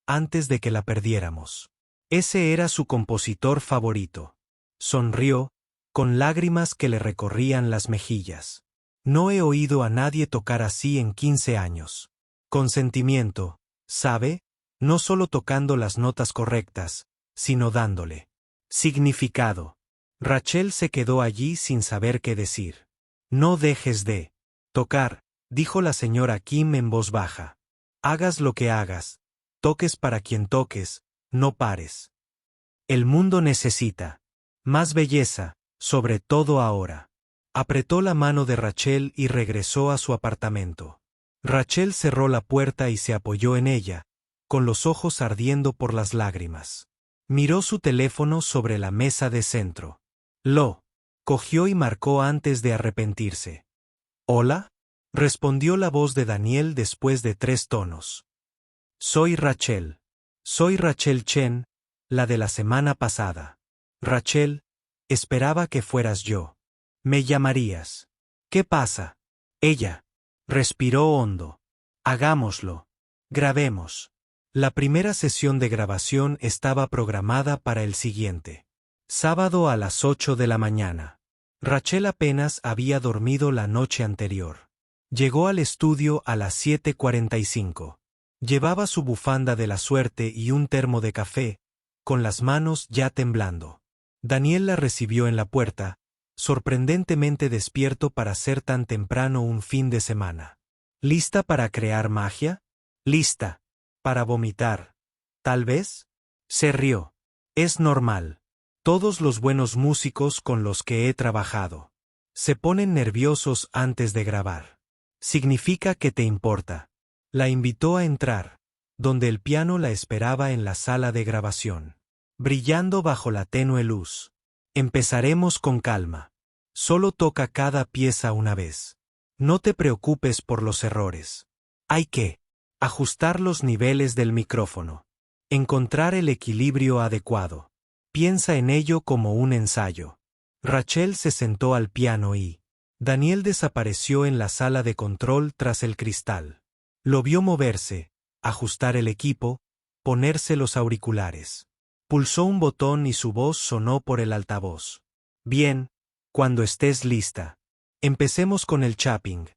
antes de que la perdiéramos. Ese era su compositor favorito. Sonrió, con lágrimas que le recorrían las mejillas. No he oído a nadie tocar así en 15 años. Con sentimiento, ¿sabe? No solo tocando las notas correctas, sino dándole significado. Rachel se quedó allí sin saber qué decir. No dejes de tocar, dijo la señora Kim en voz baja. Hagas lo que hagas, toques para quien toques, no pares. El mundo necesita más belleza, sobre todo ahora. Apretó la mano de Rachel y regresó a su apartamento. Rachel cerró la puerta y se apoyó en ella, con los ojos ardiendo por las lágrimas. Miró su teléfono sobre la mesa de centro. Lo Cogió y marcó antes de arrepentirse. ¿Hola? Respondió la voz de Daniel después de 3 tonos. Soy Rachel. Soy Rachel Chen, la de la semana pasada. Rachel, esperaba que fueras yo. Me llamarías. ¿Qué pasa? Ella. Respiró hondo. Hagámoslo. Grabemos. La primera sesión de grabación estaba programada para el siguiente sábado a las 8 de la mañana. Rachel apenas había dormido la noche anterior. Llegó al estudio a las 7:45. Llevaba su bufanda de la suerte y un termo de café, con las manos ya temblando. Daniel la recibió en la puerta, sorprendentemente despierto para ser tan temprano un fin de semana. ¿Lista para crear magia? Lista. ¿Para vomitar? ¿Tal vez? Se rió. Es normal. Todos los buenos músicos con los que he trabajado se ponen nerviosos antes de grabar. Significa que te importa. La invitó a entrar, donde el piano la esperaba en la sala de grabación, brillando bajo la tenue luz. Empezaremos con calma. Solo toca cada pieza una vez. No te preocupes por los errores. Hay que ajustar los niveles del micrófono. Encontrar el equilibrio adecuado. Piensa en ello como un ensayo. Rachel se sentó al piano y Daniel desapareció en la sala de control tras el cristal. Lo vio moverse, ajustar el equipo, ponerse los auriculares. Pulsó un botón y su voz sonó por el altavoz. Bien, cuando estés lista. Empecemos con el chopping,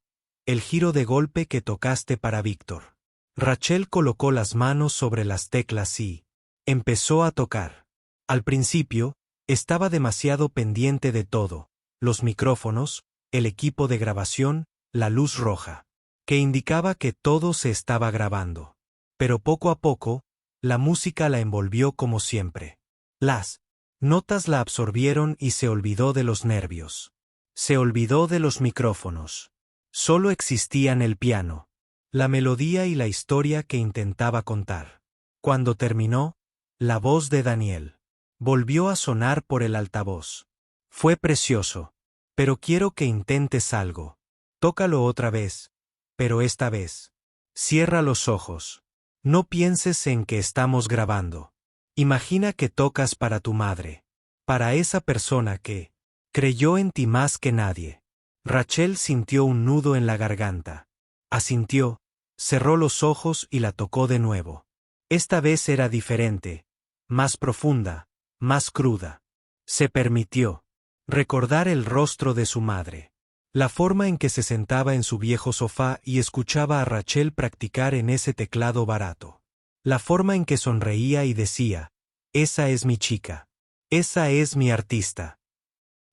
el giro de golpe que tocaste para Víctor. Rachel colocó las manos sobre las teclas y empezó a tocar. Al principio, estaba demasiado pendiente de todo, los micrófonos, el equipo de grabación, la luz roja, que indicaba que todo se estaba grabando. Pero poco a poco, la música la envolvió como siempre. Las notas la absorbieron y se olvidó de los nervios. Se olvidó de los micrófonos. Solo existían el piano, la melodía y la historia que intentaba contar. Cuando terminó, la voz de Daniel volvió a sonar por el altavoz. Fue precioso, pero quiero que intentes algo. Tócalo otra vez, pero esta vez. Cierra los ojos. No pienses en que estamos grabando. Imagina que tocas para tu madre, para esa persona que creyó en ti más que nadie. Rachel sintió un nudo en la garganta. Asintió, cerró los ojos y la tocó de nuevo. Esta vez era diferente, más profunda, más cruda. Se permitió recordar el rostro de su madre, la forma en que se sentaba en su viejo sofá y escuchaba a Rachel practicar en ese teclado barato. La forma en que sonreía y decía, esa es mi chica, esa es mi artista.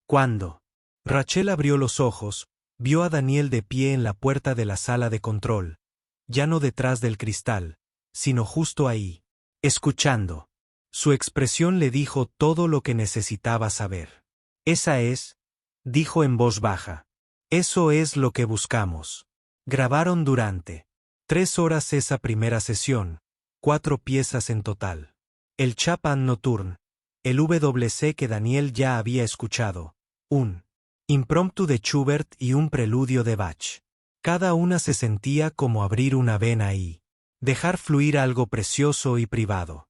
Cuando Rachel abrió los ojos, vio a Daniel de pie en la puerta de la sala de control, ya no detrás del cristal, sino justo ahí, escuchando. Su expresión le dijo todo lo que necesitaba saber. Esa es, dijo en voz baja. Eso es lo que buscamos. Grabaron durante 3 horas esa primera sesión, 4 piezas en total. El Chopin Nocturne, el WC que Daniel ya había escuchado, un impromptu de Schubert y un preludio de Bach. Cada una se sentía como abrir una vena y dejar fluir algo precioso y privado.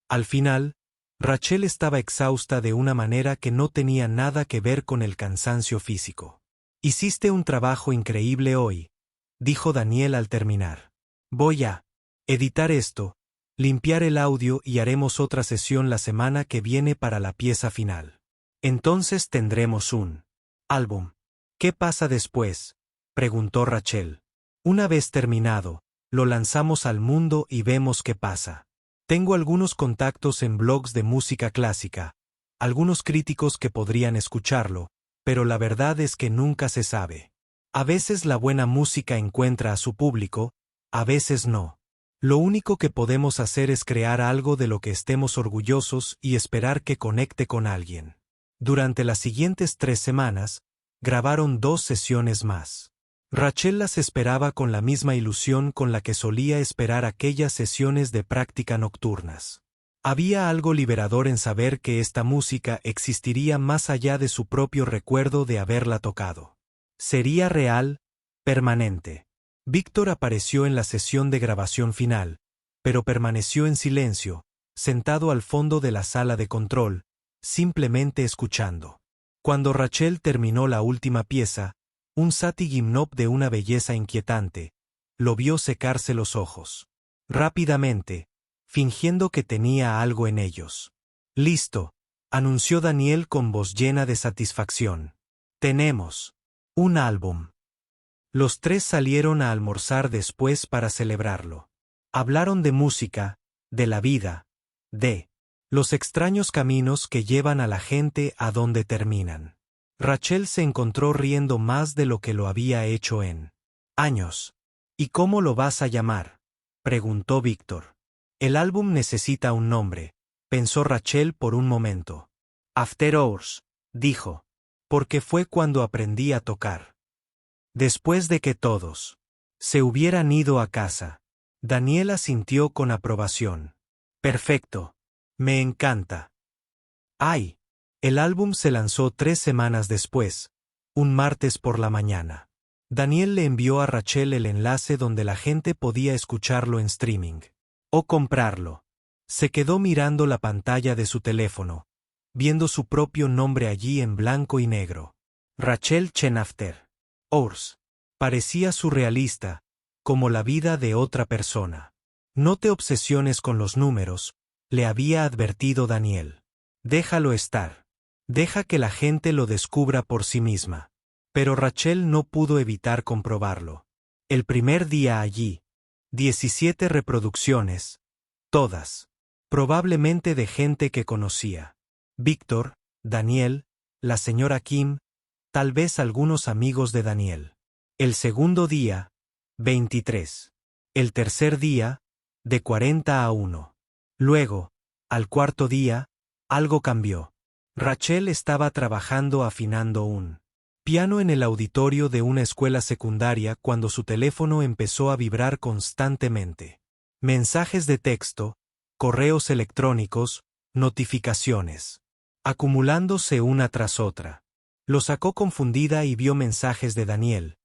Al final, Rachel estaba exhausta de una manera que no tenía nada que ver con el cansancio físico. Hiciste un trabajo increíble hoy, dijo Daniel al terminar. Voy a editar esto, limpiar el audio y haremos otra sesión la semana que viene para la pieza final. Entonces tendremos un álbum. ¿Qué pasa después?, preguntó Rachel. Una vez terminado, lo lanzamos al mundo y vemos qué pasa. Tengo algunos contactos en blogs de música clásica, algunos críticos que podrían escucharlo, pero la verdad es que nunca se sabe. A veces la buena música encuentra a su público, a veces no. Lo único que podemos hacer es crear algo de lo que estemos orgullosos y esperar que conecte con alguien. Durante las siguientes 3 semanas, grabaron 2 sesiones más. Rachel las esperaba con la misma ilusión con la que solía esperar aquellas sesiones de práctica nocturnas. Había algo liberador en saber que esta música existiría más allá de su propio recuerdo de haberla tocado. Sería real, permanente. Víctor apareció en la sesión de grabación final, pero permaneció en silencio, sentado al fondo de la sala de control, simplemente escuchando. Cuando Rachel terminó la última pieza, un Sati Gimnop de una belleza inquietante, lo vio secarse los ojos. Rápidamente, fingiendo que tenía algo en ellos. «Listo», anunció Daniel con voz llena de satisfacción. «Tenemos un álbum». Los tres salieron a almorzar después para celebrarlo. Hablaron de música, de la vida, de los extraños caminos que llevan a la gente a donde terminan. Rachel se encontró riendo más de lo que lo había hecho en años. «¿Y cómo lo vas a llamar?», preguntó Víctor. «El álbum necesita un nombre», pensó Rachel por un momento. «After Hours», dijo, «porque fue cuando aprendí a tocar. Después de que todos se hubieran ido a casa». Daniel asintió con aprobación. «Perfecto. Me encanta». «Ay». El álbum se lanzó 3 semanas después, un martes por la mañana. Daniel le envió a Rachel el enlace donde la gente podía escucharlo en streaming. O comprarlo. Se quedó mirando la pantalla de su teléfono, viendo su propio nombre allí en blanco y negro. Rachel Chen After Hours. Parecía surrealista, como la vida de otra persona. «No te obsesiones con los números», le había advertido Daniel. «Déjalo estar. Deja que la gente lo descubra por sí misma». Pero Rachel no pudo evitar comprobarlo. El primer día allí, 17 reproducciones, todas, probablemente de gente que conocía. Víctor, Daniel, la señora Kim, tal vez algunos amigos de Daniel. El segundo día, 23. El tercer día, de 40 a 1. Luego, al cuarto día, algo cambió. Rachel estaba trabajando afinando un piano en el auditorio de una escuela secundaria cuando su teléfono empezó a vibrar constantemente. Mensajes de texto, correos electrónicos, notificaciones, acumulándose una tras otra. Lo sacó confundida y vio mensajes de Daniel,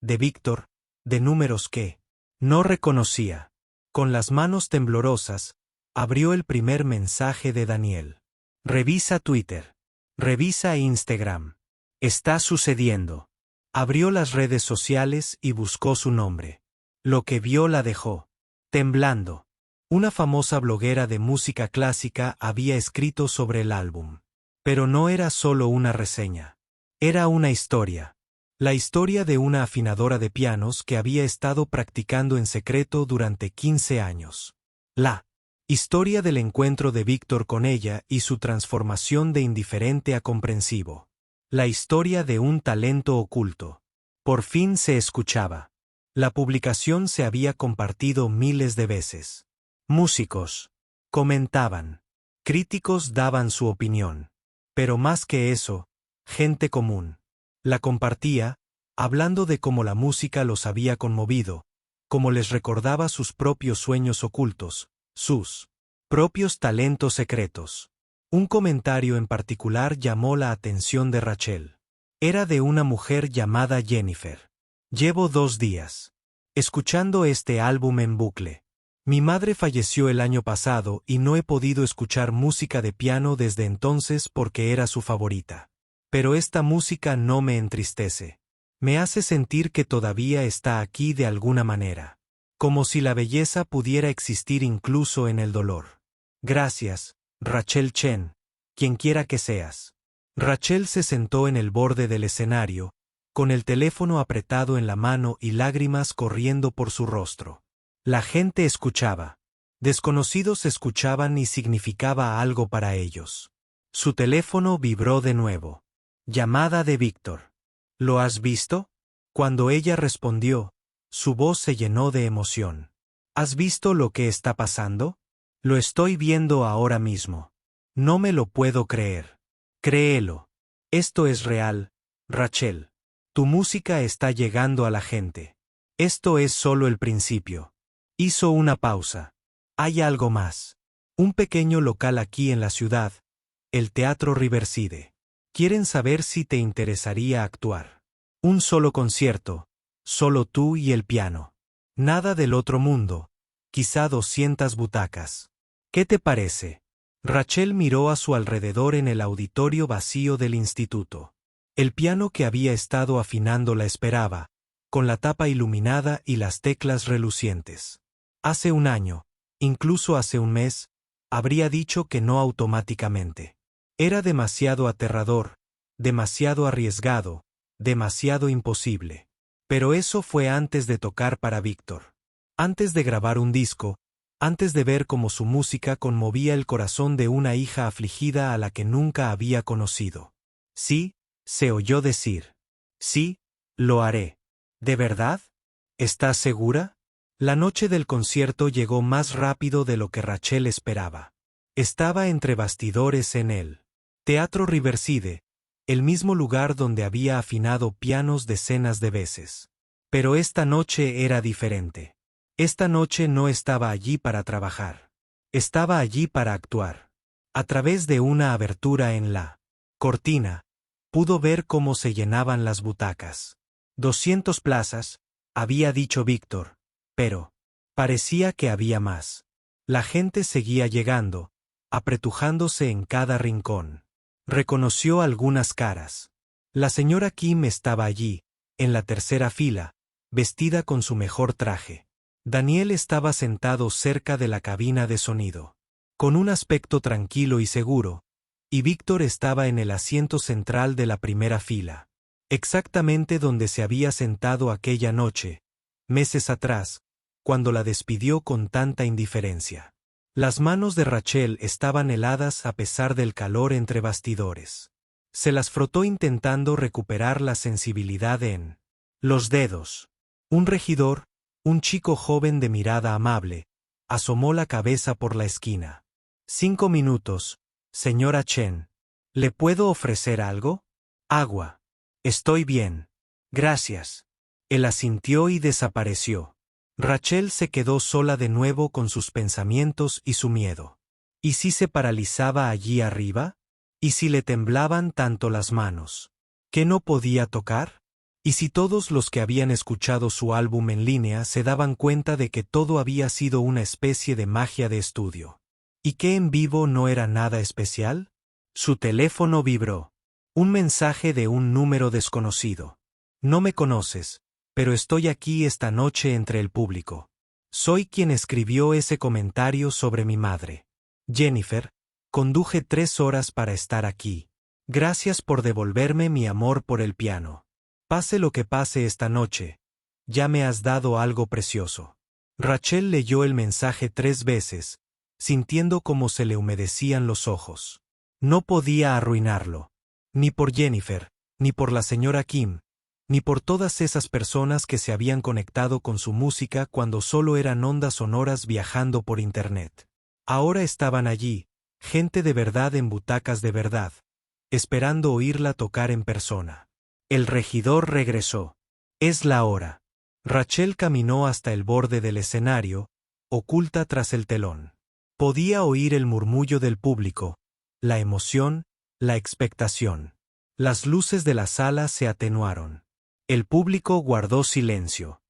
de Víctor, de números que no reconocía. Con las manos temblorosas, abrió el primer mensaje de Daniel. «Revisa Twitter. Revisa Instagram. Está sucediendo». Abrió las redes sociales y buscó su nombre. Lo que vio la dejó temblando. Una famosa bloguera de música clásica había escrito sobre el álbum. Pero no era solo una reseña. Era una historia. La historia de una afinadora de pianos que había estado practicando en secreto durante 15 años. La historia del encuentro de Víctor con ella y su transformación de indiferente a comprensivo. La historia de un talento oculto. Por fin se escuchaba. La publicación se había compartido miles de veces. Músicos comentaban. Críticos daban su opinión. Pero más que eso, gente común la compartía, hablando de cómo la música los había conmovido, cómo les recordaba sus propios sueños ocultos, sus propios talentos secretos. Un comentario en particular llamó la atención de Rachel. Era de una mujer llamada Jennifer. «Llevo 2 días escuchando este álbum en bucle. Mi madre falleció el año pasado y no he podido escuchar música de piano desde entonces porque era su favorita. Pero esta música no me entristece. Me hace sentir que todavía está aquí de alguna manera. Como si la belleza pudiera existir incluso en el dolor. Gracias, Rachel Chen, quien quiera que seas». Rachel se sentó en el borde del escenario, con el teléfono apretado en la mano y lágrimas corriendo por su rostro. La gente escuchaba. Desconocidos escuchaban y significaba algo para ellos. Su teléfono vibró de nuevo. Llamada de Víctor. «¿Lo has visto?». Cuando ella respondió, su voz se llenó de emoción. «¿Has visto lo que está pasando?». «Lo estoy viendo ahora mismo. No me lo puedo creer». «Créelo. Esto es real, Rachel. Tu música está llegando a la gente. Esto es solo el principio». Hizo una pausa. «Hay algo más». Un pequeño local aquí en la ciudad, el Teatro Riverside. Quieren saber si te interesaría actuar. Un solo concierto, solo tú y el piano. Nada del otro mundo, quizá 200 butacas. ¿Qué te parece? Rachel miró a su alrededor en el auditorio vacío del instituto. El piano que había estado afinando la esperaba, con la tapa iluminada y las teclas relucientes. Hace un año, incluso hace un mes, habría dicho que no automáticamente. Era demasiado aterrador, demasiado arriesgado, demasiado imposible. Pero eso fue antes de tocar para Víctor. Antes de grabar un disco, antes de ver cómo su música conmovía el corazón de una hija afligida a la que nunca había conocido. Sí, se oyó decir. Sí, lo haré. ¿De verdad? ¿Estás segura? La noche del concierto llegó más rápido de lo que Rachel esperaba. Estaba entre bastidores en el Teatro Riverside, el mismo lugar donde había afinado pianos decenas de veces. Pero esta noche era diferente. Esta noche no estaba allí para trabajar. Estaba allí para actuar. A través de una abertura en la cortina, pudo ver cómo se llenaban las butacas. 200 plazas, había dicho Víctor, pero parecía que había más. La gente seguía llegando, apretujándose en cada rincón. Reconoció algunas caras. La señora Kim estaba allí, en la tercera fila, vestida con su mejor traje. Daniel estaba sentado cerca de la cabina de sonido, con un aspecto tranquilo y seguro, y Víctor estaba en el asiento central de la primera fila, exactamente donde se había sentado aquella noche, meses atrás, cuando la despidió con tanta indiferencia. Las manos de Rachel estaban heladas a pesar del calor entre bastidores. Se las frotó intentando recuperar la sensibilidad en los dedos. Un regidor, un chico joven de mirada amable, asomó la cabeza por la esquina. 5 minutos, señora Chen. ¿Le puedo ofrecer algo? Agua. Estoy bien. Gracias. Él asintió y desapareció. Rachel se quedó sola de nuevo con sus pensamientos y su miedo. ¿Y si se paralizaba allí arriba? ¿Y si le temblaban tanto las manos? ¿Que no podía tocar? ¿Y si todos los que habían escuchado su álbum en línea se daban cuenta de que todo había sido una especie de magia de estudio? ¿Y que en vivo no era nada especial? Su teléfono vibró. Un mensaje de un número desconocido. No me conoces, pero estoy aquí esta noche entre el público. Soy quien escribió ese comentario sobre mi madre. Jennifer, conduje 3 horas para estar aquí. Gracias por devolverme mi amor por el piano. Pase lo que pase esta noche, ya me has dado algo precioso. Rachel leyó el mensaje 3 veces, sintiendo cómo se le humedecían los ojos. No podía arruinarlo. Ni por Jennifer, ni por la señora Kim, ni por todas esas personas que se habían conectado con su música cuando solo eran ondas sonoras viajando por Internet. Ahora estaban allí, gente de verdad en butacas de verdad, esperando oírla tocar en persona. El regidor regresó. Es la hora. Rachel caminó hasta el borde del escenario, oculta tras el telón. Podía oír el murmullo del público, la emoción, la expectación. Las luces de la sala se atenuaron. El público guardó silencio.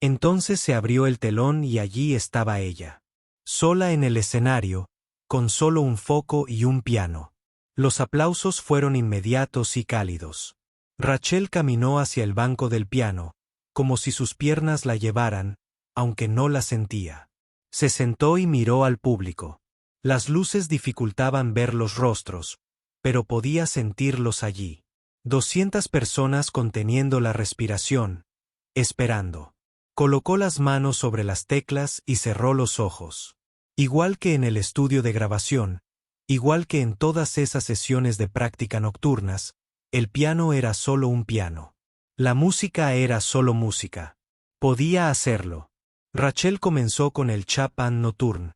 Entonces se abrió el telón y allí estaba ella. Sola en el escenario, con solo un foco y un piano. Los aplausos fueron inmediatos y cálidos. Rachel caminó hacia el banco del piano, como si sus piernas la llevaran, aunque no la sentía. Se sentó y miró al público. Las luces dificultaban ver los rostros, pero podía sentirlos allí. 200 personas conteniendo la respiración, esperando. Colocó las manos sobre las teclas y cerró los ojos. Igual que en el estudio de grabación, igual que en todas esas sesiones de práctica nocturnas, el piano era solo un piano. La música era solo música. Podía hacerlo. Rachel comenzó con el Chopin Nocturne,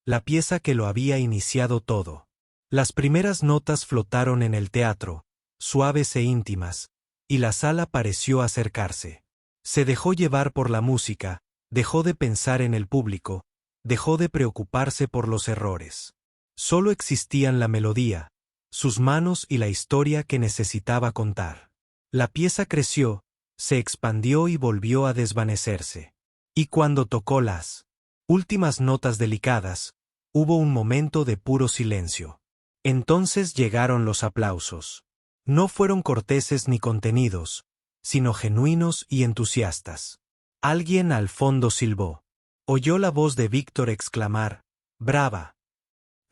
la pieza que lo había iniciado todo. Las primeras notas flotaron en el teatro, suaves e íntimas, y la sala pareció acercarse. Se dejó llevar por la música, dejó de pensar en el público, dejó de preocuparse por los errores. Solo existían la melodía, sus manos y la historia que necesitaba contar. La pieza creció, se expandió y volvió a desvanecerse. Y cuando tocó las últimas notas delicadas, hubo un momento de puro silencio. Entonces llegaron los aplausos. No fueron corteses ni contenidos, sino genuinos y entusiastas. Alguien al fondo silbó. Oyó la voz de Víctor exclamar: «¡Brava!».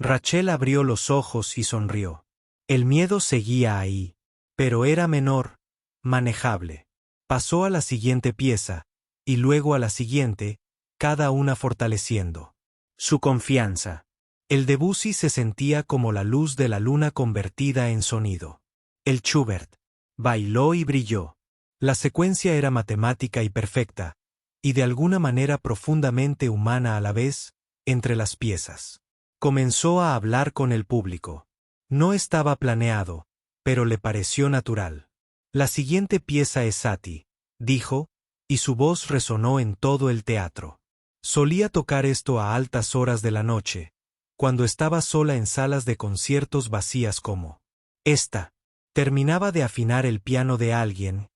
Rachel abrió los ojos y sonrió. El miedo seguía ahí, pero era menor, manejable. Pasó a la siguiente pieza, y luego a la siguiente, cada una fortaleciendo su confianza. El Debussy se sentía como la luz de la luna convertida en sonido. El Schubert bailó y brilló. La secuencia era matemática y perfecta, y de alguna manera profundamente humana a la vez, entre las piezas. Comenzó a hablar con el público. No estaba planeado, pero le pareció natural. La siguiente pieza es Satie, dijo, y su voz resonó en todo el teatro. Solía tocar esto a altas horas de la noche, cuando estaba sola en salas de conciertos vacías como esta. Terminaba de afinar el piano de alguien,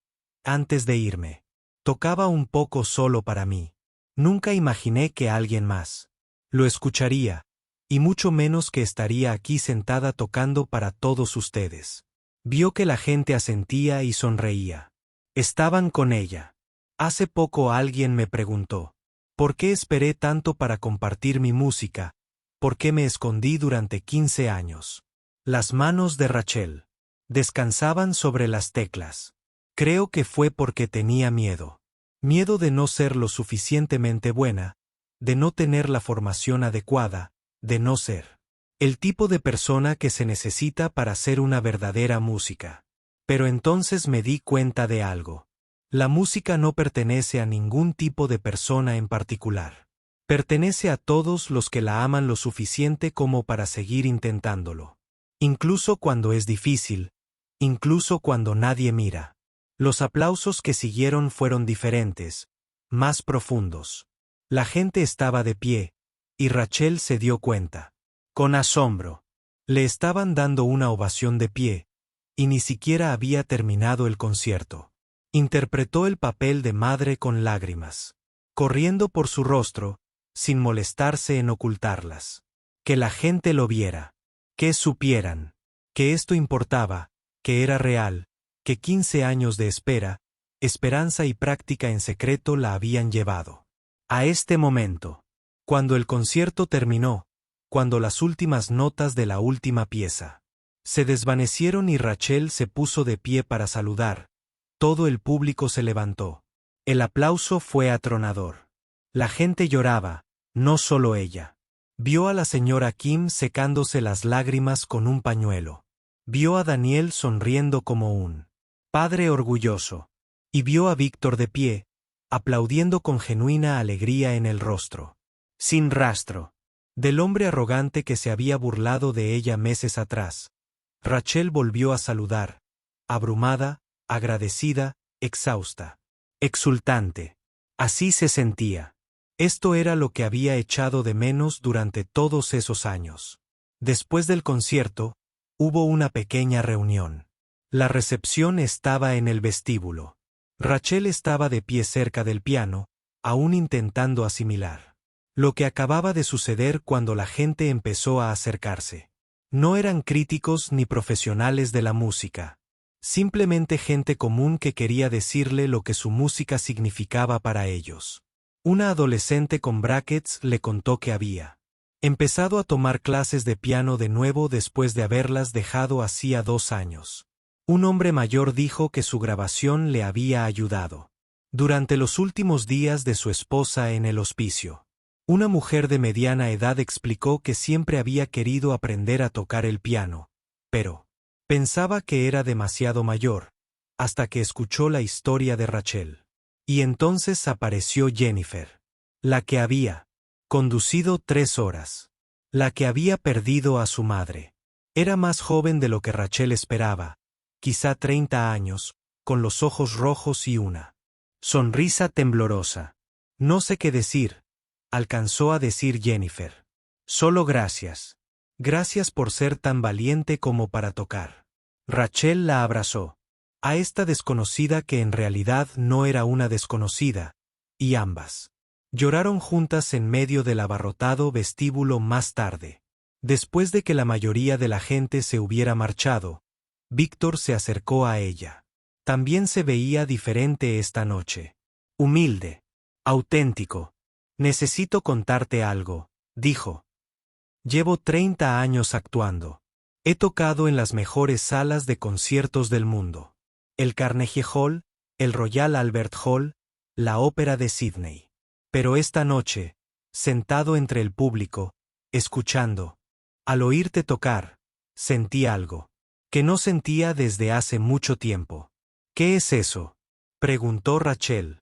antes de irme. Tocaba un poco solo para mí. Nunca imaginé que alguien más lo escucharía, y mucho menos que estaría aquí sentada tocando para todos ustedes. Vio que la gente asentía y sonreía. Estaban con ella. Hace poco alguien me preguntó: ¿por qué esperé tanto para compartir mi música? ¿Por qué me escondí durante 15 años? Las manos de Rachel descansaban sobre las teclas. Creo que fue porque tenía miedo. Miedo de no ser lo suficientemente buena, de no tener la formación adecuada, de no ser el tipo de persona que se necesita para hacer una verdadera música. Pero entonces me di cuenta de algo. La música no pertenece a ningún tipo de persona en particular. Pertenece a todos los que la aman lo suficiente como para seguir intentándolo. Incluso cuando es difícil, incluso cuando nadie mira. Los aplausos que siguieron fueron diferentes, más profundos. La gente estaba de pie, y Rachel se dio cuenta. Con asombro. Le estaban dando una ovación de pie, y ni siquiera había terminado el concierto. Interpretó el papel de madre con lágrimas, corriendo por su rostro, sin molestarse en ocultarlas. Que la gente lo viera, que supieran, que esto importaba, que era real, que 15 años de espera, esperanza y práctica en secreto la habían llevado a este momento. Cuando el concierto terminó, cuando las últimas notas de la última pieza se desvanecieron y Rachel se puso de pie para saludar, todo el público se levantó. El aplauso fue atronador. La gente lloraba, no solo ella. Vio a la señora Kim secándose las lágrimas con un pañuelo. Vio a Daniel sonriendo como un padre orgulloso. Y vio a Víctor de pie, aplaudiendo con genuina alegría en el rostro. Sin rastro del hombre arrogante que se había burlado de ella meses atrás. Rachel volvió a saludar, abrumada, agradecida, exhausta, exultante. Así se sentía. Esto era lo que había echado de menos durante todos esos años. Después del concierto, hubo una pequeña reunión. La recepción estaba en el vestíbulo. Rachel estaba de pie cerca del piano, aún intentando asimilar lo que acababa de suceder cuando la gente empezó a acercarse. No eran críticos ni profesionales de la música. Simplemente gente común que quería decirle lo que su música significaba para ellos. Una adolescente con brackets le contó que había empezado a tomar clases de piano de nuevo después de haberlas dejado hacía 2 años. Un hombre mayor dijo que su grabación le había ayudado durante los últimos días de su esposa en el hospicio. Una mujer de mediana edad explicó que siempre había querido aprender a tocar el piano, pero pensaba que era demasiado mayor, hasta que escuchó la historia de Rachel. Y entonces apareció Jennifer, la que había conducido 3 horas, la que había perdido a su madre. Era más joven de lo que Rachel esperaba, quizá 30 años, con los ojos rojos y una sonrisa temblorosa. No sé qué decir, alcanzó a decir Jennifer. Solo gracias. Gracias por ser tan valiente como para tocar. Rachel la abrazó. A esta desconocida que en realidad no era una desconocida, y ambas lloraron juntas en medio del abarrotado vestíbulo más tarde. Después de que la mayoría de la gente se hubiera marchado, Víctor se acercó a ella. También se veía diferente esta noche. Humilde. Auténtico. Necesito contarte algo, dijo. Llevo 30 años actuando. He tocado en las mejores salas de conciertos del mundo. El Carnegie Hall, el Royal Albert Hall, la Ópera de Sídney. Pero esta noche, sentado entre el público, escuchando, al oírte tocar, sentí algo que no sentía desde hace mucho tiempo. ¿Qué es eso?, preguntó Rachel.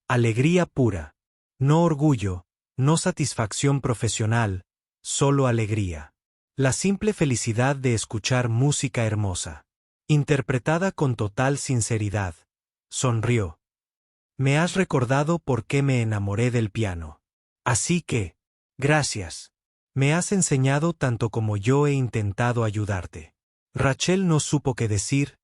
Alegría pura. No orgullo, no satisfacción profesional, solo alegría. La simple felicidad de escuchar música hermosa, interpretada con total sinceridad. Sonrió. Me has recordado por qué me enamoré del piano. Así que, gracias. Me has enseñado tanto como yo he intentado ayudarte. Rachel no supo qué decir,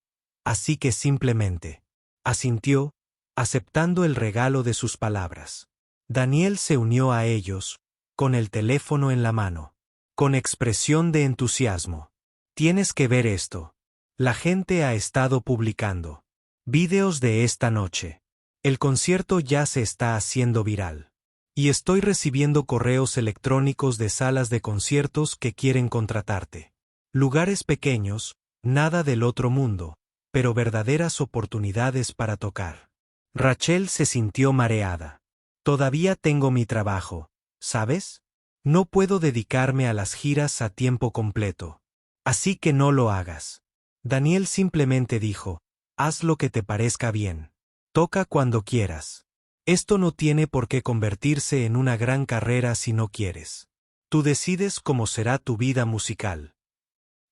así que simplemente asintió, aceptando el regalo de sus palabras. Daniel se unió a ellos, con el teléfono en la mano, con expresión de entusiasmo. Tienes que ver esto. La gente ha estado publicando vídeos de esta noche. El concierto ya se está haciendo viral. Y estoy recibiendo correos electrónicos de salas de conciertos que quieren contratarte. Lugares pequeños, nada del otro mundo, pero verdaderas oportunidades para tocar. Rachel se sintió mareada. Todavía tengo mi trabajo, ¿sabes? No puedo dedicarme a las giras a tiempo completo. Así que no lo hagas. Daniel simplemente dijo, haz lo que te parezca bien. Toca cuando quieras. Esto no tiene por qué convertirse en una gran carrera si no quieres. Tú decides cómo será tu vida musical.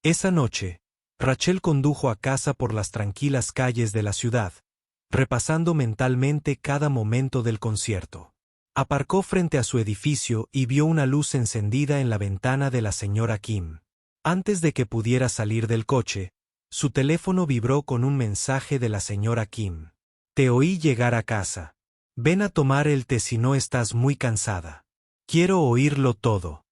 Esa noche, Rachel condujo a casa por las tranquilas calles de la ciudad, repasando mentalmente cada momento del concierto. Aparcó frente a su edificio y vio una luz encendida en la ventana de la señora Kim. Antes de que pudiera salir del coche, su teléfono vibró con un mensaje de la señora Kim. Te oí llegar a casa. Ven a tomar el té si no estás muy cansada. Quiero oírlo todo.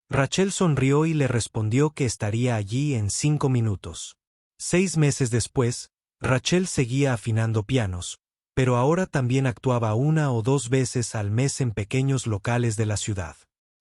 Rachel sonrió y le respondió que estaría allí en 5 minutos. 6 meses después, Rachel seguía afinando pianos, pero ahora también actuaba 1 o 2 veces al mes en pequeños locales de la ciudad.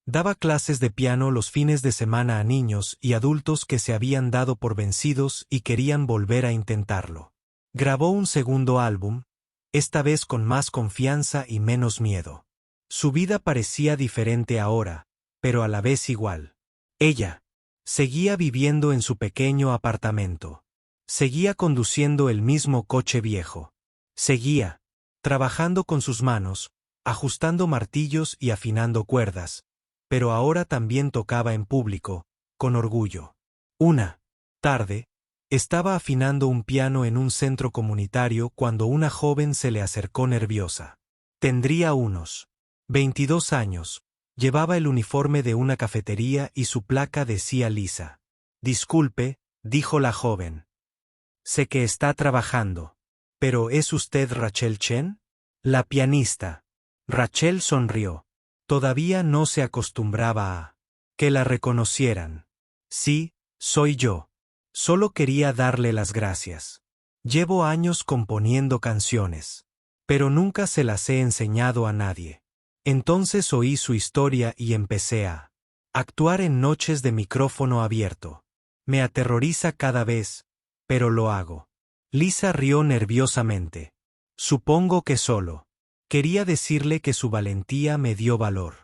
Daba clases de piano los fines de semana a niños y adultos que se habían dado por vencidos y querían volver a intentarlo. Grabó un segundo álbum, esta vez con más confianza y menos miedo. Su vida parecía diferente ahora, pero a la vez igual. Ella seguía viviendo en su pequeño apartamento. Seguía conduciendo el mismo coche viejo. Seguía trabajando con sus manos, ajustando martillos y afinando cuerdas, pero ahora también tocaba en público, con orgullo. Una tarde, estaba afinando un piano en un centro comunitario cuando una joven se le acercó nerviosa. Tendría unos 22 años. Llevaba el uniforme de una cafetería y su placa decía Lisa. Disculpe, dijo la joven. Sé que está trabajando. ¿Pero es usted Rachel Chen? La pianista. Rachel sonrió. Todavía no se acostumbraba a que la reconocieran. Sí, soy yo. Solo quería darle las gracias. Llevo años componiendo canciones, pero nunca se las he enseñado a nadie. Entonces oí su historia y empecé a actuar en noches de micrófono abierto. Me aterroriza cada vez, pero lo hago. Lisa rió nerviosamente. Supongo que solo quería decirle que su valentía me dio valor.